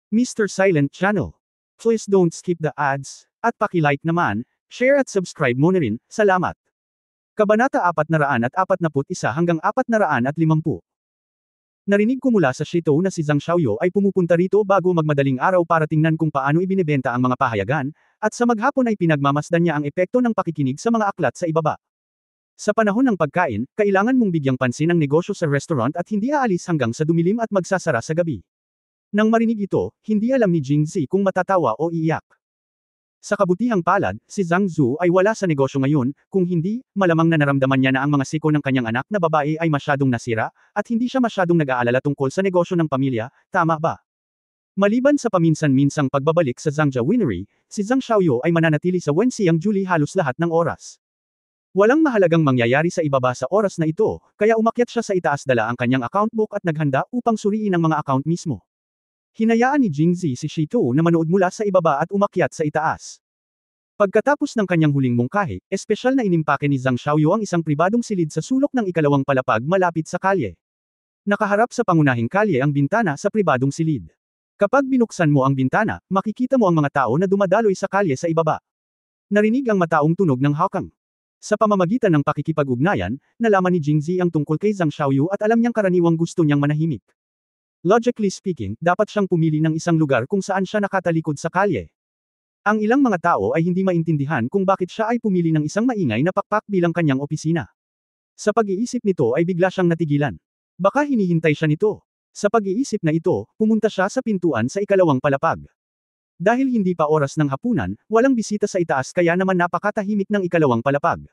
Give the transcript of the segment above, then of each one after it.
Mr. Silent Channel. Please don't skip the ads, at paki-like naman, share at subscribe mo na rin, salamat. Kabanata 441 hanggang 450. Narinig ko mula sa Shito na si Zhang Xiaoyu ay pumupunta rito bago magmadaling araw para tingnan kung paano ibinebenta ang mga pahayagan, at sa maghapon ay pinagmamasdan niya ang epekto ng pakikinig sa mga aklat sa ibaba. Sa panahon ng pagkain, kailangan mong bigyang pansin ang negosyo sa restaurant at hindi aalis hanggang sa dumilim at magsasara sa gabi. Nang marinig ito, hindi alam ni Jingzi kung matatawa o iiyak. Sa kabutihang palad, si Zhang Zhu ay wala sa negosyo ngayon, kung hindi, malamang na naramdaman niya na ang mga siko ng kanyang anak na babae ay masyadong nasira, at hindi siya masyadong nag-aalala tungkol sa negosyo ng pamilya, tama ba? Maliban sa paminsan-minsang pagbabalik sa Zhangjia Winery, si Zhang Xiaoyu ay mananatili sa Wenxiang Julie halos lahat ng oras. Walang mahalagang mangyayari sa ibaba sa oras na ito, kaya umakyat siya sa itaas dala ang kanyang account book at naghanda upang suriin ang mga account mismo. Hinayaan ni Jingzi si Shito na manood mula sa ibaba at umakyat sa itaas. Pagkatapos ng kanyang huling mungkahi, espesyal na inimpake ni Zhang Xiaoyu ang isang pribadong silid sa sulok ng ikalawang palapag malapit sa kalye. Nakaharap sa pangunahing kalye ang bintana sa pribadong silid. Kapag binuksan mo ang bintana, makikita mo ang mga tao na dumadaloy sa kalye sa ibaba. Narinig ang mataong tunog ng hawkang. Sa pamamagitan ng pakikipag-ugnayan, nalaman ni Jingzi ang tungkol kay Zhang Xiaoyu at alam niyang karaniwang gusto niyang manahimik. Logically speaking, dapat siyang pumili ng isang lugar kung saan siya nakatalikod sa kalye. Ang ilang mga tao ay hindi maintindihan kung bakit siya ay pumili ng isang maingay na pakpak bilang kanyang opisina. Sa pag-iisip nito ay bigla siyang natigilan. Baka hinihintay siya nito. Sa pag-iisip na ito, pumunta siya sa pintuan sa ikalawang palapag. Dahil hindi pa oras ng hapunan, walang bisita sa itaas kaya naman napakatahimik ng ikalawang palapag.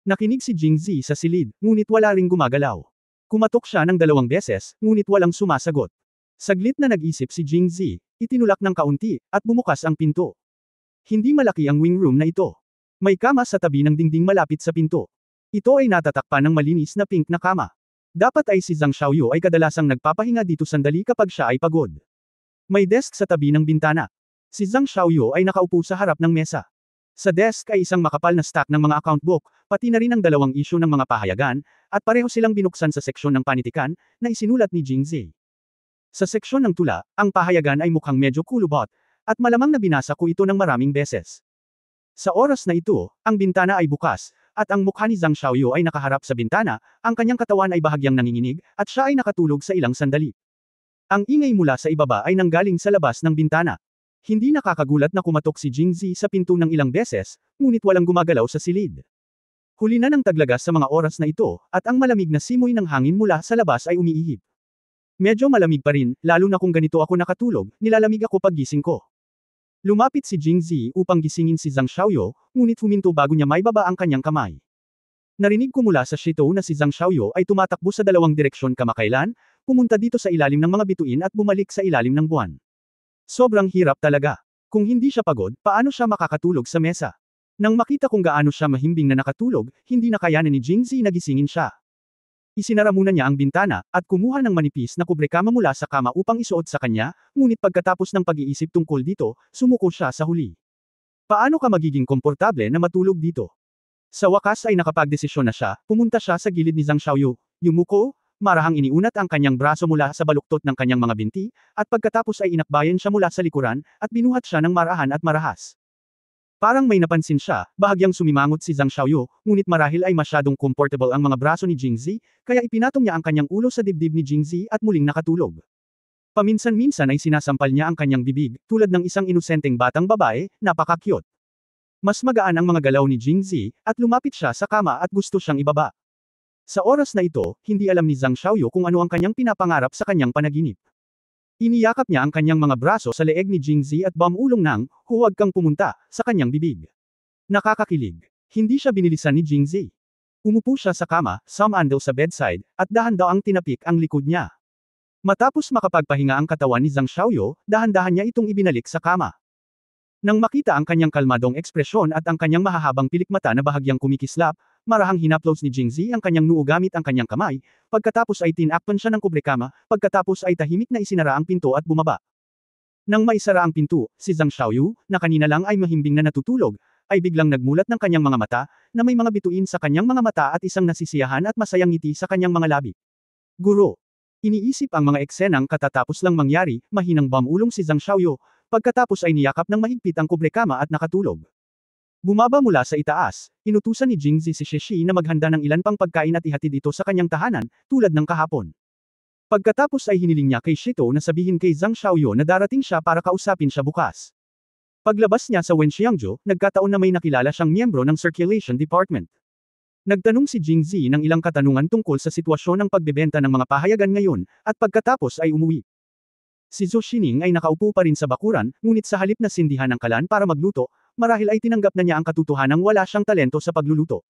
Nakinig si Jingzi sa silid, ngunit wala ring gumagalaw. Kumatok siya ng 2 beses, ngunit walang sumasagot. Saglit na nag-isip si Jingzi, itinulak ng kaunti, at bumukas ang pinto. Hindi malaki ang wing room na ito. May kama sa tabi ng dingding malapit sa pinto. Ito ay natatakpan ng malinis na pink na kama. Dapat ay si Zhang Xiaoyu ay kadalasang nagpapahinga dito sandali kapag siya ay pagod. May desk sa tabi ng bintana. Si Zhang Xiaoyu ay nakaupo sa harap ng mesa. Sa desk ay isang makapal na stack ng mga account book, pati na rin ang 2 issue ng mga pahayagan, at pareho silang binuksan sa seksyon ng panitikan, na isinulat ni Jingzi. Sa seksyon ng tula, ang pahayagan ay mukhang medyo kulubot, at malamang na binasa ko ito ng maraming beses. Sa oras na ito, ang bintana ay bukas, at ang mukha ni Zhang Xiaoyu ay nakaharap sa bintana, ang kanyang katawan ay bahagyang nanginginig, at siya ay nakatulog sa ilang sandali. Ang ingay mula sa ibaba ay nanggaling sa labas ng bintana. Hindi nakakagulat na kumatok si Jingzi sa pinto ng ilang beses, ngunit walang gumagalaw sa silid. Huli na ng taglagas sa mga oras na ito, at ang malamig na simoy ng hangin mula sa labas ay umiihip. Medyo malamig pa rin, lalo na kung ganito ako nakatulog, nilalamig ako paggising ko. Lumapit si Jingzi upang gisingin si Zhang Xiaoyu, ngunit huminto bago niya maibaba ang kanyang kamay. Narinig ko mula sa Shito na si Zhang Xiaoyu ay tumatakbo sa 2 direksyon kamakailan, pumunta dito sa ilalim ng mga bituin at bumalik sa ilalim ng buwan. Sobrang hirap talaga. Kung hindi siya pagod, paano siya makakatulog sa mesa? Nang makita kung gaano siya mahimbing na nakatulog, hindi na kayanan ni Jingzi na gisingin siya. Isinara muna niya ang bintana, at kumuha ng manipis na kubrekama mula sa kama upang isuot sa kanya, ngunit pagkatapos ng pag-iisip tungkol dito, sumuko siya sa huli. Paano ka magiging komportable na matulog dito? Sa wakas ay nakapagdesisyon na siya, pumunta siya sa gilid ni Zhang Xiaoyu, yumuko, marahang iniunat ang kanyang braso mula sa baluktot ng kanyang mga binti, at pagkatapos ay inakbayan siya mula sa likuran, at binuhat siya ng marahan at marahas. Parang may napansin siya, bahagyang sumimangot si Zhang Xiaoyu, ngunit marahil ay masyadong comfortable ang mga braso ni Jingzi, kaya ipinatong niya ang kanyang ulo sa dibdib ni Jingzi at muling nakatulog. Paminsan-minsan ay sinasampal niya ang kanyang bibig, tulad ng isang inosenteng batang babae, napaka-cute. Mas magaan ang mga galaw ni Jingzi, at lumapit siya sa kama at gusto siyang ibaba. Sa oras na ito, hindi alam ni Zhang Xiaoyu kung ano ang kanyang pinapangarap sa kanyang panaginip. Iniyakap niya ang kanyang mga braso sa leeg ni Jingzi at bumulong ng, huwag kang pumunta, sa kanyang bibig. Nakakakilig. Hindi siya binilisan ni Jingzi. Umupo siya sa kama, sumandal sa bedside, at dahan-daang tinapik ang likod niya. Matapos makapagpahinga ang katawan ni Zhang Xiaoyu, dahan-dahan niya itong ibinalik sa kama. Nang makita ang kanyang kalmadong ekspresyon at ang kanyang mahahabang pilikmata na bahagyang kumikislap, marahang hinaplos ni Jingzi ang kanyang noo gamit ang kanyang kamay, pagkatapos ay tinakpan siya ng kubrekama, pagkatapos ay tahimik na isinara ang pinto at bumaba. Nang maisara ang pinto, si Zhang Xiaoyu, na kanina lang ay mahimbing na natutulog, ay biglang nagmulat ng kanyang mga mata, na may mga bituin sa kanyang mga mata at isang nasisiyahan at masayang ngiti sa kanyang mga labi. Guro. Iniisip ang mga eksenang katatapos lang mangyari, mahinang bamulong si Zhang Xiaoyu, pagkatapos ay niyakap ng mahigpit ang kubrekama at nakatulog. Bumaba mula sa itaas, inutusan ni Jingzi si Sheshi na maghanda ng ilan pang pagkain at ihatid ito sa kanyang tahanan, tulad ng kahapon. Pagkatapos ay hiniling niya kay Shito na sabihin kay Zhang Xiaoyu na darating siya para kausapin siya bukas. Paglabas niya sa Wenxiangzhou, nagkataon na may nakilala siyang miyembro ng Circulation Department. Nagtanong si Jingzi ng ilang katanungan tungkol sa sitwasyon ng pagbebenta ng mga pahayagan ngayon, at pagkatapos ay umuwi. Si Zhou Xining ay nakaupo pa rin sa bakuran, ngunit sa halip na sindihan ng kalan para magluto, marahil ay tinanggap na niya ang katotohanang wala siyang talento sa pagluluto.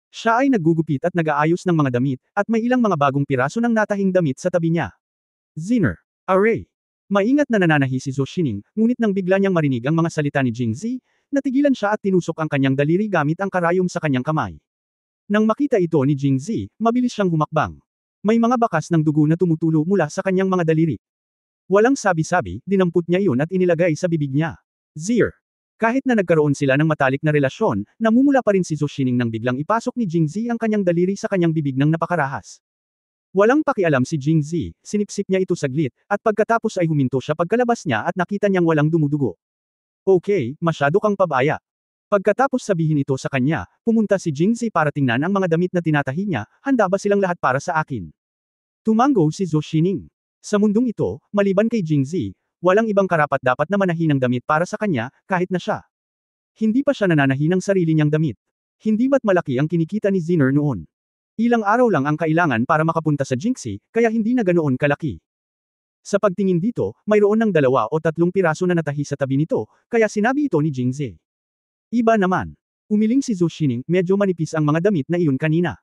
Siya ay naggugupit at nag-aayos ng mga damit, at may ilang mga bagong piraso ng natahing damit sa tabi niya. Ziner. Array. Maingat na nananahi si Zhou Xining, ngunit nang bigla niyang marinig ang mga salita ni Jingzi, natigilan siya at tinusok ang kanyang daliri gamit ang karayom sa kanyang kamay. Nang makita ito ni Jingzi, mabilis siyang humakbang. May mga bakas ng dugo na tumutulo mula sa kanyang mga daliri. Walang sabi-sabi, dinampot niya iyon at inilagay sa bibig niya. Zir. Kahit na nagkaroon sila ng matalik na relasyon, namumula pa rin si Zhou Xining nang biglang ipasok ni Jingzi ang kanyang daliri sa kanyang bibig ng napakarahas. Walang pakialam si Jingzi, sinipsip niya ito saglit, at pagkatapos ay huminto siya pagkalabas niya at nakita niyang walang dumudugo. Okay, masyado kang pabaya. Pagkatapos sabihin ito sa kanya, pumunta si Jingzi para tingnan ang mga damit na tinatahi niya, handa ba silang lahat para sa akin? Tumango si Zhou Xining. Sa mundong ito, maliban kay Jingzi, walang ibang karapat-dapat na manahi ng damit para sa kanya, kahit na siya. Hindi pa siya nananahi ng sarili niyang damit. Hindi ba't malaki ang kinikita ni Ziner noon? Ilang araw lang ang kailangan para makapunta sa Jingxi, kaya hindi na ganoon kalaki. Sa pagtingin dito, mayroon ng 2 o 3 piraso na natahi sa tabi nito, kaya sinabi ito ni Jingzi. Iba naman. Umiling si Zhou Xining, medyo manipis ang mga damit na iyon kanina.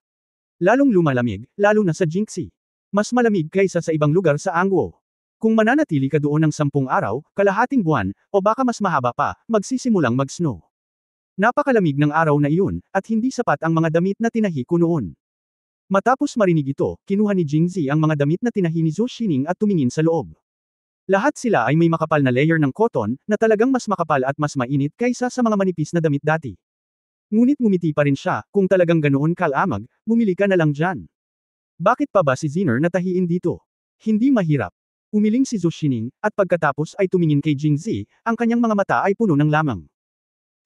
Lalong lumalamig, lalo na sa Jingxi. Mas malamig kaysa sa ibang lugar sa Angguo. Kung mananatili ka doon ng 10 araw, kalahating buwan, o baka mas mahaba pa, magsisimulang mag-snow. Napakalamig ng araw na iyon, at hindi sapat ang mga damit na tinahi ko noon. Matapos marinig ito, kinuha ni Jingzi ang mga damit na tinahi ni Zhou Xining at tumingin sa loob. Lahat sila ay may makapal na layer ng cotton, na talagang mas makapal at mas mainit kaysa sa mga manipis na damit dati. Ngunit ngumiti pa rin siya, kung talagang ganoon kalamag, bumili ka na lang dyan. Bakit pa ba si Ziner natahiin dito? Hindi mahirap. Umiling si Zhou Xining, at pagkatapos ay tumingin kay Jingzi, ang kanyang mga mata ay puno ng lamang.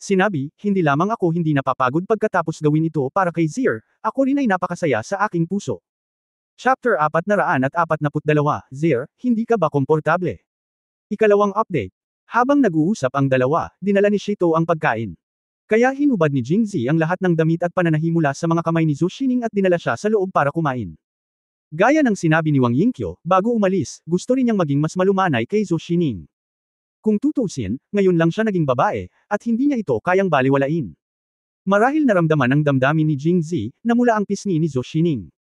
Sinabi, hindi lamang ako hindi napapagod pagkatapos gawin ito para kay Zir, ako rin ay napakasaya sa aking puso. Chapter 442, Zir, hindi ka ba komportable? Ikalawang update. Habang nag-uusap ang dalawa, dinala ni Shito ang pagkain. Kaya hinubad ni Jingzi ang lahat ng damit at pananahi mula sa mga kamay ni Zhou Xining at dinala siya sa loob para kumain. Gaya ng sinabi ni Wang Yingqiu, bago umalis, gusto rin niyang maging mas malumanay kay Zhou Xining. Kung tutusin, ngayon lang siya naging babae, at hindi niya ito kayang baliwalain. Marahil naramdaman ng damdamin ni Jingzi, na mula ang pisngi ni Zhou Xining.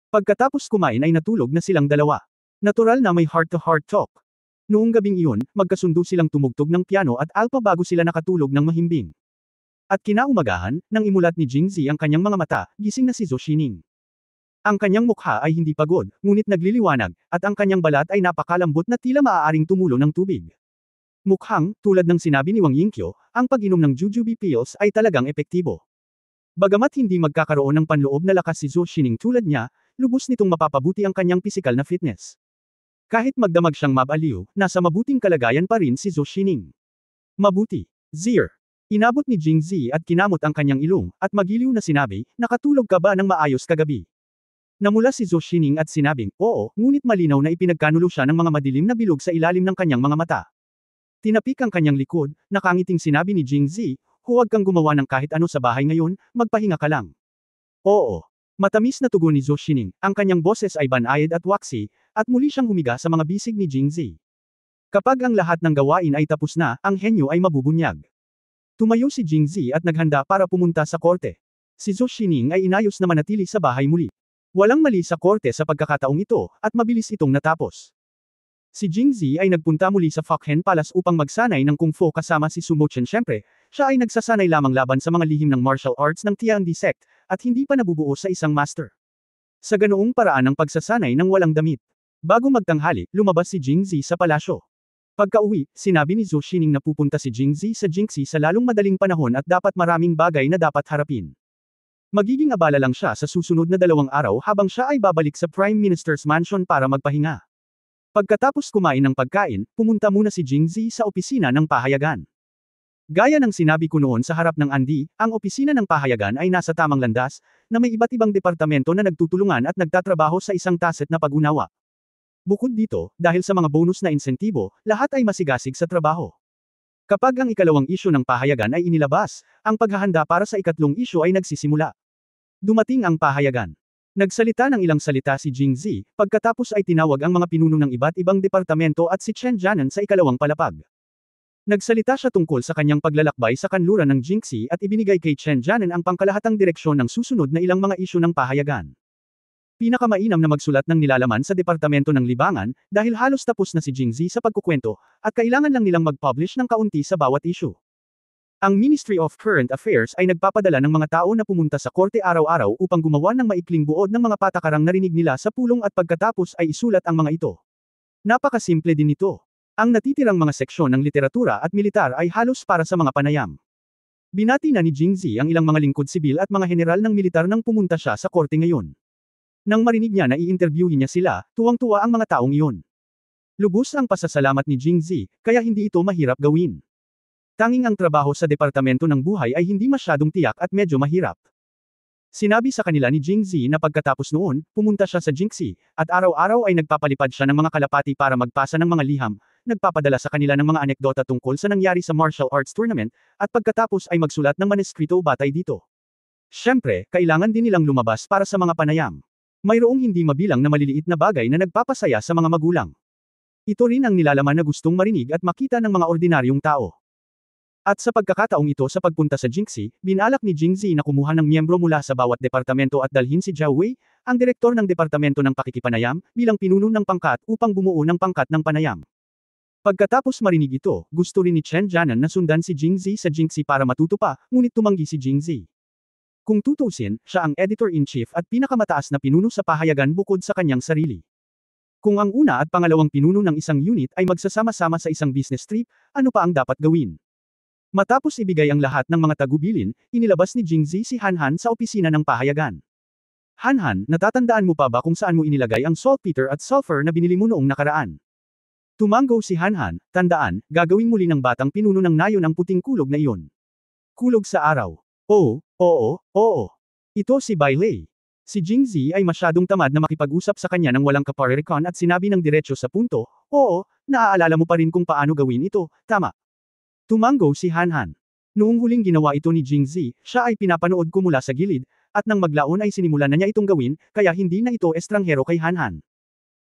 Pagkatapos kumain ay natulog na silang dalawa. Natural na may heart-to-heart talk. Noong gabing iyon, magkasundo silang tumugtog ng piano at alpa bago sila nakatulog ng mahimbing. At kinaumagahan, nang imulat ni Jingzi ang kanyang mga mata, gising na si Zhou Xining. Ang kanyang mukha ay hindi pagod, ngunit nagliliwanag, at ang kanyang balat ay napakalambot na tila maaaring tumulo ng tubig. Mukhang, tulad ng sinabi ni Wang Yingqiu, ang pag-inom ng jujube pills ay talagang epektibo. Bagamat hindi magkakaroon ng panloob na lakas si Zhou Xining tulad niya, lubos nitong mapapabuti ang kanyang pisikal na fitness. Kahit magdamag siyang mabaliw, nasa mabuting kalagayan pa rin si Zhou Xining. Mabuti. Zir. Inabot ni Jingzi at kinamot ang kanyang ilong, at magiliw na sinabi, nakatulog ka ba ng maayos kagabi? Namula si Zhou Xining at sinabing, oo, ngunit malinaw na ipinagkanulo siya ng mga madilim na bilog sa ilalim ng kanyang mga mata. Tinapik ang kanyang likod, nakangiting sinabi ni Jingzi, huwag kang gumawa ng kahit ano sa bahay ngayon, magpahinga ka lang. Oo. Matamis na tugon ni Zhou Xining, ang kanyang boses ay banayad at waksi, at muli siyang humiga sa mga bisig ni Jingzi. Kapag ang lahat ng gawain ay tapos na, ang henyo ay mabubunyag. Tumayo si Jingzi at naghanda para pumunta sa korte. Si Zhou Xining ay inayos na manatili sa bahay muli. Walang mali sa korte sa pagkakataong ito, at mabilis itong natapos. Si Jingzi ay nagpunta muli sa Fukhen Palace upang magsanay ng Kung Fu kasama si Sumo Chen. Siyempre, siya ay nagsasanay lamang laban sa mga lihim ng martial arts ng Tiandi sect, at hindi pa nabubuo sa isang master. Sa ganoong paraan ng pagsasanay ng walang damit. Bago magtanghali, lumabas si Jingzi sa palasyo. Pagka-uwi, sinabi ni Zhou Xining na pupunta si Jingzi sa Jingxi sa lalong madaling panahon at dapat maraming bagay na dapat harapin. Magiging abala lang siya sa susunod na 2 araw habang siya ay babalik sa Prime Minister's Mansion para magpahinga. Pagkatapos kumain ng pagkain, pumunta muna si Jingzi sa opisina ng pahayagan. Gaya ng sinabi ko noon sa harap ng Andy, ang opisina ng pahayagan ay nasa tamang landas, na may iba't ibang departamento na nagtutulungan at nagtatrabaho sa isang taset na pag-unawa. Bukod dito, dahil sa mga bonus na insentibo, lahat ay masigasig sa trabaho. Kapag ang ikalawang isyu ng pahayagan ay inilabas, ang paghahanda para sa ikatlong isyu ay nagsisimula. Dumating ang pahayagan. Nagsalita ng ilang salita si Jingzi, pagkatapos ay tinawag ang mga pinuno ng iba't ibang departamento at si Chen Jianan sa ikalawang palapag. Nagsalita siya tungkol sa kanyang paglalakbay sa kanluran ng Jingxi at ibinigay kay Chen Jianan ang pangkalahatang direksyon ng susunod na ilang mga isyu ng pahayagan. Pinakamainam na magsulat ng nilalaman sa Departamento ng Libangan, dahil halos tapos na si Jingzi sa pagkukwento, at kailangan lang nilang mag-publish ng kaunti sa bawat issue. Ang Ministry of Current Affairs ay nagpapadala ng mga tao na pumunta sa korte araw-araw upang gumawa ng maikling buod ng mga patakarang narinig nila sa pulong at pagkatapos ay isulat ang mga ito. Napakasimple din ito. Ang natitirang mga seksyon ng literatura at militar ay halos para sa mga panayam. Binati na ni Jingzi ang ilang mga lingkod sibil at mga general ng militar nang pumunta siya sa korte ngayon. Nang marinig niya na i-interviewin niya sila, tuwang-tuwa ang mga taong iyon. Lubos ang pasasalamat ni Jingzi, kaya hindi ito mahirap gawin. Tanging ang trabaho sa Departamento ng Buhay ay hindi masyadong tiyak at medyo mahirap. Sinabi sa kanila ni Jingzi na pagkatapos noon, pumunta siya sa Jingxi, at araw-araw ay nagpapalipad siya ng mga kalapati para magpasa ng mga liham, nagpapadala sa kanila ng mga anekdota tungkol sa nangyari sa martial arts tournament, at pagkatapos ay magsulat ng maneskrito batay dito. Siyempre, kailangan din nilang lumabas para sa mga panayam. Mayroong hindi mabilang na maliliit na bagay na nagpapasaya sa mga magulang. Ito rin ang nilalaman na gustong marinig at makita ng mga ordinaryong tao. At sa pagkakataong ito sa pagpunta sa Jingxi, binalak ni Jingzi na kumuha ng miyembro mula sa bawat departamento at dalhin si Zhao Wei, ang direktor ng Departamento ng Pakikipanayam, bilang pinuno ng pangkat upang bumuo ng pangkat ng panayam. Pagkatapos marinig ito, gusto rin ni Chen Jianan na sundan si Jingzi sa Jingxi para matuto pa, ngunit tumanggi si Jingzi. Kung tutusin, siya ang editor-in-chief at pinakamataas na pinuno sa pahayagan bukod sa kanyang sarili. Kung ang una at pangalawang pinuno ng isang unit ay magsasama-sama sa isang business trip, ano pa ang dapat gawin? Matapos ibigay ang lahat ng mga tagubilin, inilabas ni Jingzi si Hanhan sa opisina ng pahayagan. Hanhan, natatandaan mo pa ba kung saan mo inilagay ang saltpeter at sulfur na binili mo noong nakaraan? Tumango si Hanhan, tandaan, gagawing muli ng batang pinuno ng nayon ang puting kulog na iyon. Kulog sa araw. Oo. Ito si Bai Lei. Si Jingzi ay masyadong tamad na makipag-usap sa kanya ng walang kaparerikon at sinabi ng diretso sa punto, oo, naaalala mo pa rin kung paano gawin ito, tama. Tumango si Hanhan. Noong huling ginawa ito ni Jingzi, siya ay pinapanood ko mula sa gilid, at nang maglaon ay sinimulan na niya itong gawin, kaya hindi na ito estranghero kay Hanhan.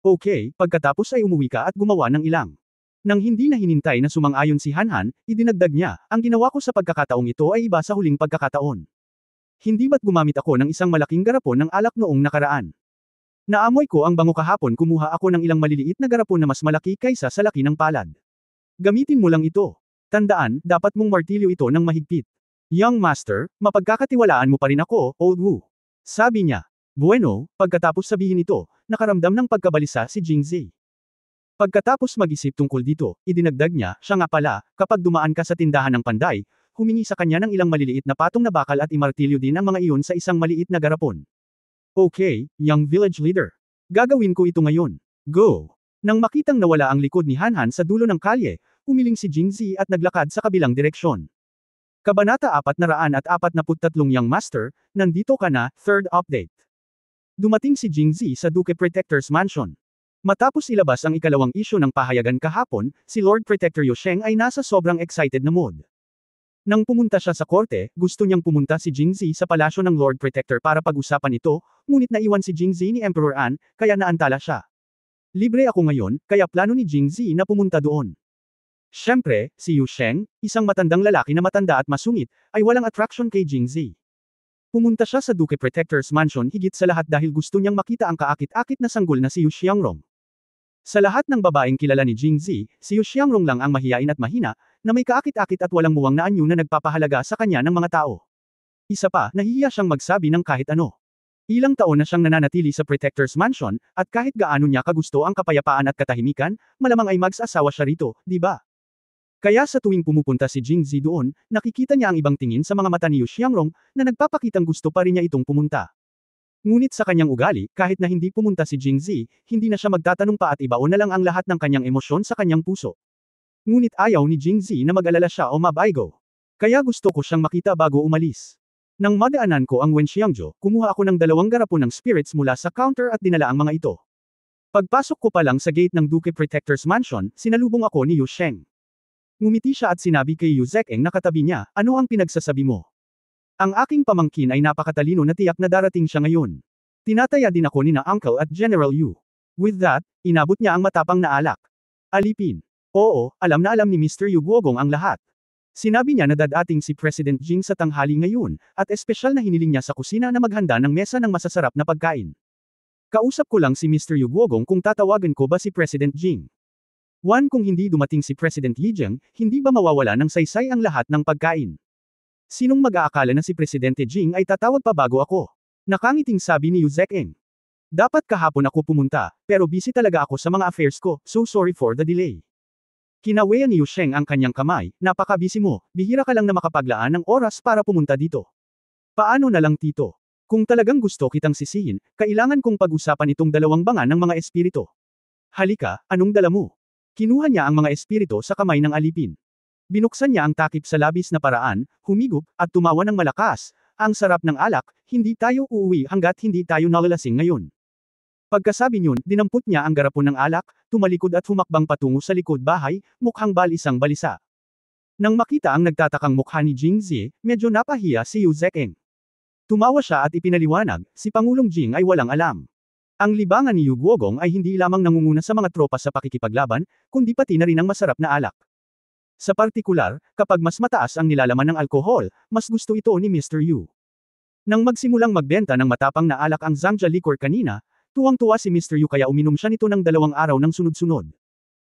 Okay, pagkatapos ay umuwi ka at gumawa ng ilang. Nang hindi na hinintay na sumang-ayon si Hanhan, idinagdag niya, ang ginawa ko sa pagkakataong ito ay iba sa huling pagkakataon. Hindi ba't gumamit ako ng isang malaking garapon ng alak noong nakaraan? Naamoy ko ang bango kahapon, kumuha ako ng ilang maliliit na garapon na mas malaki kaysa sa laki ng palad. Gamitin mo lang ito. Tandaan, dapat mong martilyo ito ng mahigpit. Young Master, mapagkakatiwalaan mo pa rin ako, Old Wu. Sabi niya. Bueno, pagkatapos sabihin ito, nakaramdam ng pagkabalisa si Jingzi. Pagkatapos mag-isip tungkol dito, idinagdag niya, siya nga pala, kapag dumaan ka sa tindahan ng panday, humingi sa kanya ng ilang maliliit na patong na bakal at imartilyo din ang mga iyon sa isang maliit na garapon. Okay, young village leader. Gagawin ko ito ngayon. Go! Nang makitang nawala ang likod ni Hanhan sa dulo ng kalye, umiling si Jingzi at naglakad sa kabilang direksyon. Kabanata 443 Young Master, nandito ka na, third update. Dumating si Jingzi sa Duke Protector's Mansion. Matapos ilabas ang ikalawang isyu ng pahayagan kahapon, si Lord Protector Yusheng ay nasa sobrang excited na mood. Nang pumunta siya sa korte, gusto niyang pumunta si Jingzi sa palasyo ng Lord Protector para pag-usapan ito, ngunit naiwan si Jingzi ni Emperor An, kaya naantala siya. Libre ako ngayon, kaya plano ni Jingzi na pumunta doon. Siyempre, si Yusheng, isang matandang lalaki na matanda at masungit, ay walang attraction kay Jingzi. Pumunta siya sa Duke Protector's Mansion higit sa lahat dahil gusto niyang makita ang kaakit-akit na sanggol na si Yu Xiangrong. Sa lahat ng babaeng kilala ni Jingzi, si Yu Xiangrong lang ang mahiyain at mahina, na may kaakit-akit at walang muwang na anyo na nagpapahalaga sa kanya ng mga tao. Isa pa, nahihiya siyang magsabi ng kahit ano. Ilang taon na siyang nananatili sa Protector's Mansion, at kahit gaano niya kagusto ang kapayapaan at katahimikan, malamang ay mag-asawa siya rito, di ba? Kaya sa tuwing pumupunta si Jingzi doon, nakikita niya ang ibang tingin sa mga mata ni Yu Xiangrong, na nagpapakitang gusto pa rin niya itong pumunta. Ngunit sa kanyang ugali, kahit na hindi pumunta si Jingzi, hindi na siya magtatanong pa at ibaon na lang ang lahat ng kanyang emosyon sa kanyang puso. Ngunit ayaw ni Jingzi na mag-alala siya o mabaigo. Kaya gusto ko siyang makita bago umalis. Nang madaanan ko ang Wenxiangzhou, kumuha ako ng 2 garapon ng spirits mula sa counter at dinala ang mga ito. Pagpasok ko pa lang sa gate ng Duke Protector's Mansion, sinalubong ako ni Yu Sheng. Ngumiti siya at sinabi kay Yu Zekeng na katabi niya, ano ang pinagsasabi mo? Ang aking pamangkin ay napakatalino na tiyak na darating siya ngayon. Tinataya din ako ni na Uncle at General Yu. With that, inabot niya ang matapang na alak. Alipin. Oo, alam na alam ni Mr. Yu Guogong ang lahat. Sinabi niya na dadating si President Jing sa tanghali ngayon, at espesyal na hiniling niya sa kusina na maghanda ng mesa ng masasarap na pagkain. Kausap ko lang si Mr. Yu Guogong kung tatawagan ko ba si President Jing. Kung hindi dumating si President Yi Jiang, hindi ba mawawala ng saysay ang lahat ng pagkain? Sinong mag-aakala na si Presidente Jing ay tatawag pa bago ako? Nakangiting sabi ni Yu Zekeng. Dapat kahapon ako pumunta, pero busy talaga ako sa mga affairs ko, so sorry for the delay. Kinawean ni Yu Sheng ang kanyang kamay, napaka-busy mo, bihira ka lang na makapaglaan ng oras para pumunta dito. Paano na lang tito? Kung talagang gusto kitang sisihin, kailangan kong pag-usapan itong 2 banga ng mga espiritu. Halika, anong dala mo? Kinuha niya ang mga espiritu sa kamay ng alipin. Binuksan niya ang takip sa labis na paraan, humigop, at tumawa ng malakas. Ang sarap ng alak, hindi tayo uuwi hanggat hindi tayo nalalasing ngayon. Pagkasabi niyon, dinampot niya ang garapon ng alak, tumalikod at humakbang patungo sa likod bahay, mukhang balisang balisa. Nang makita ang nagtatakang mukha ni Jingzi, medyo napahiya si Yu Zekeng. Tumawa siya at ipinaliwanag, si Pangulong Jing ay walang alam. Ang libangan ni Yu Guogong ay hindi lamang nangunguna sa mga tropa sa pakikipaglaban, kundi pati na rin ang masarap na alak. Sa partikular, kapag mas mataas ang nilalaman ng alkohol, mas gusto ito ni Mr. Yu. Nang magsimulang magbenta ng matapang na alak ang Zhangja Liquor kanina, tuwang-tuwa si Mr. Yu kaya uminom siya nito ng 2 araw ng sunod-sunod.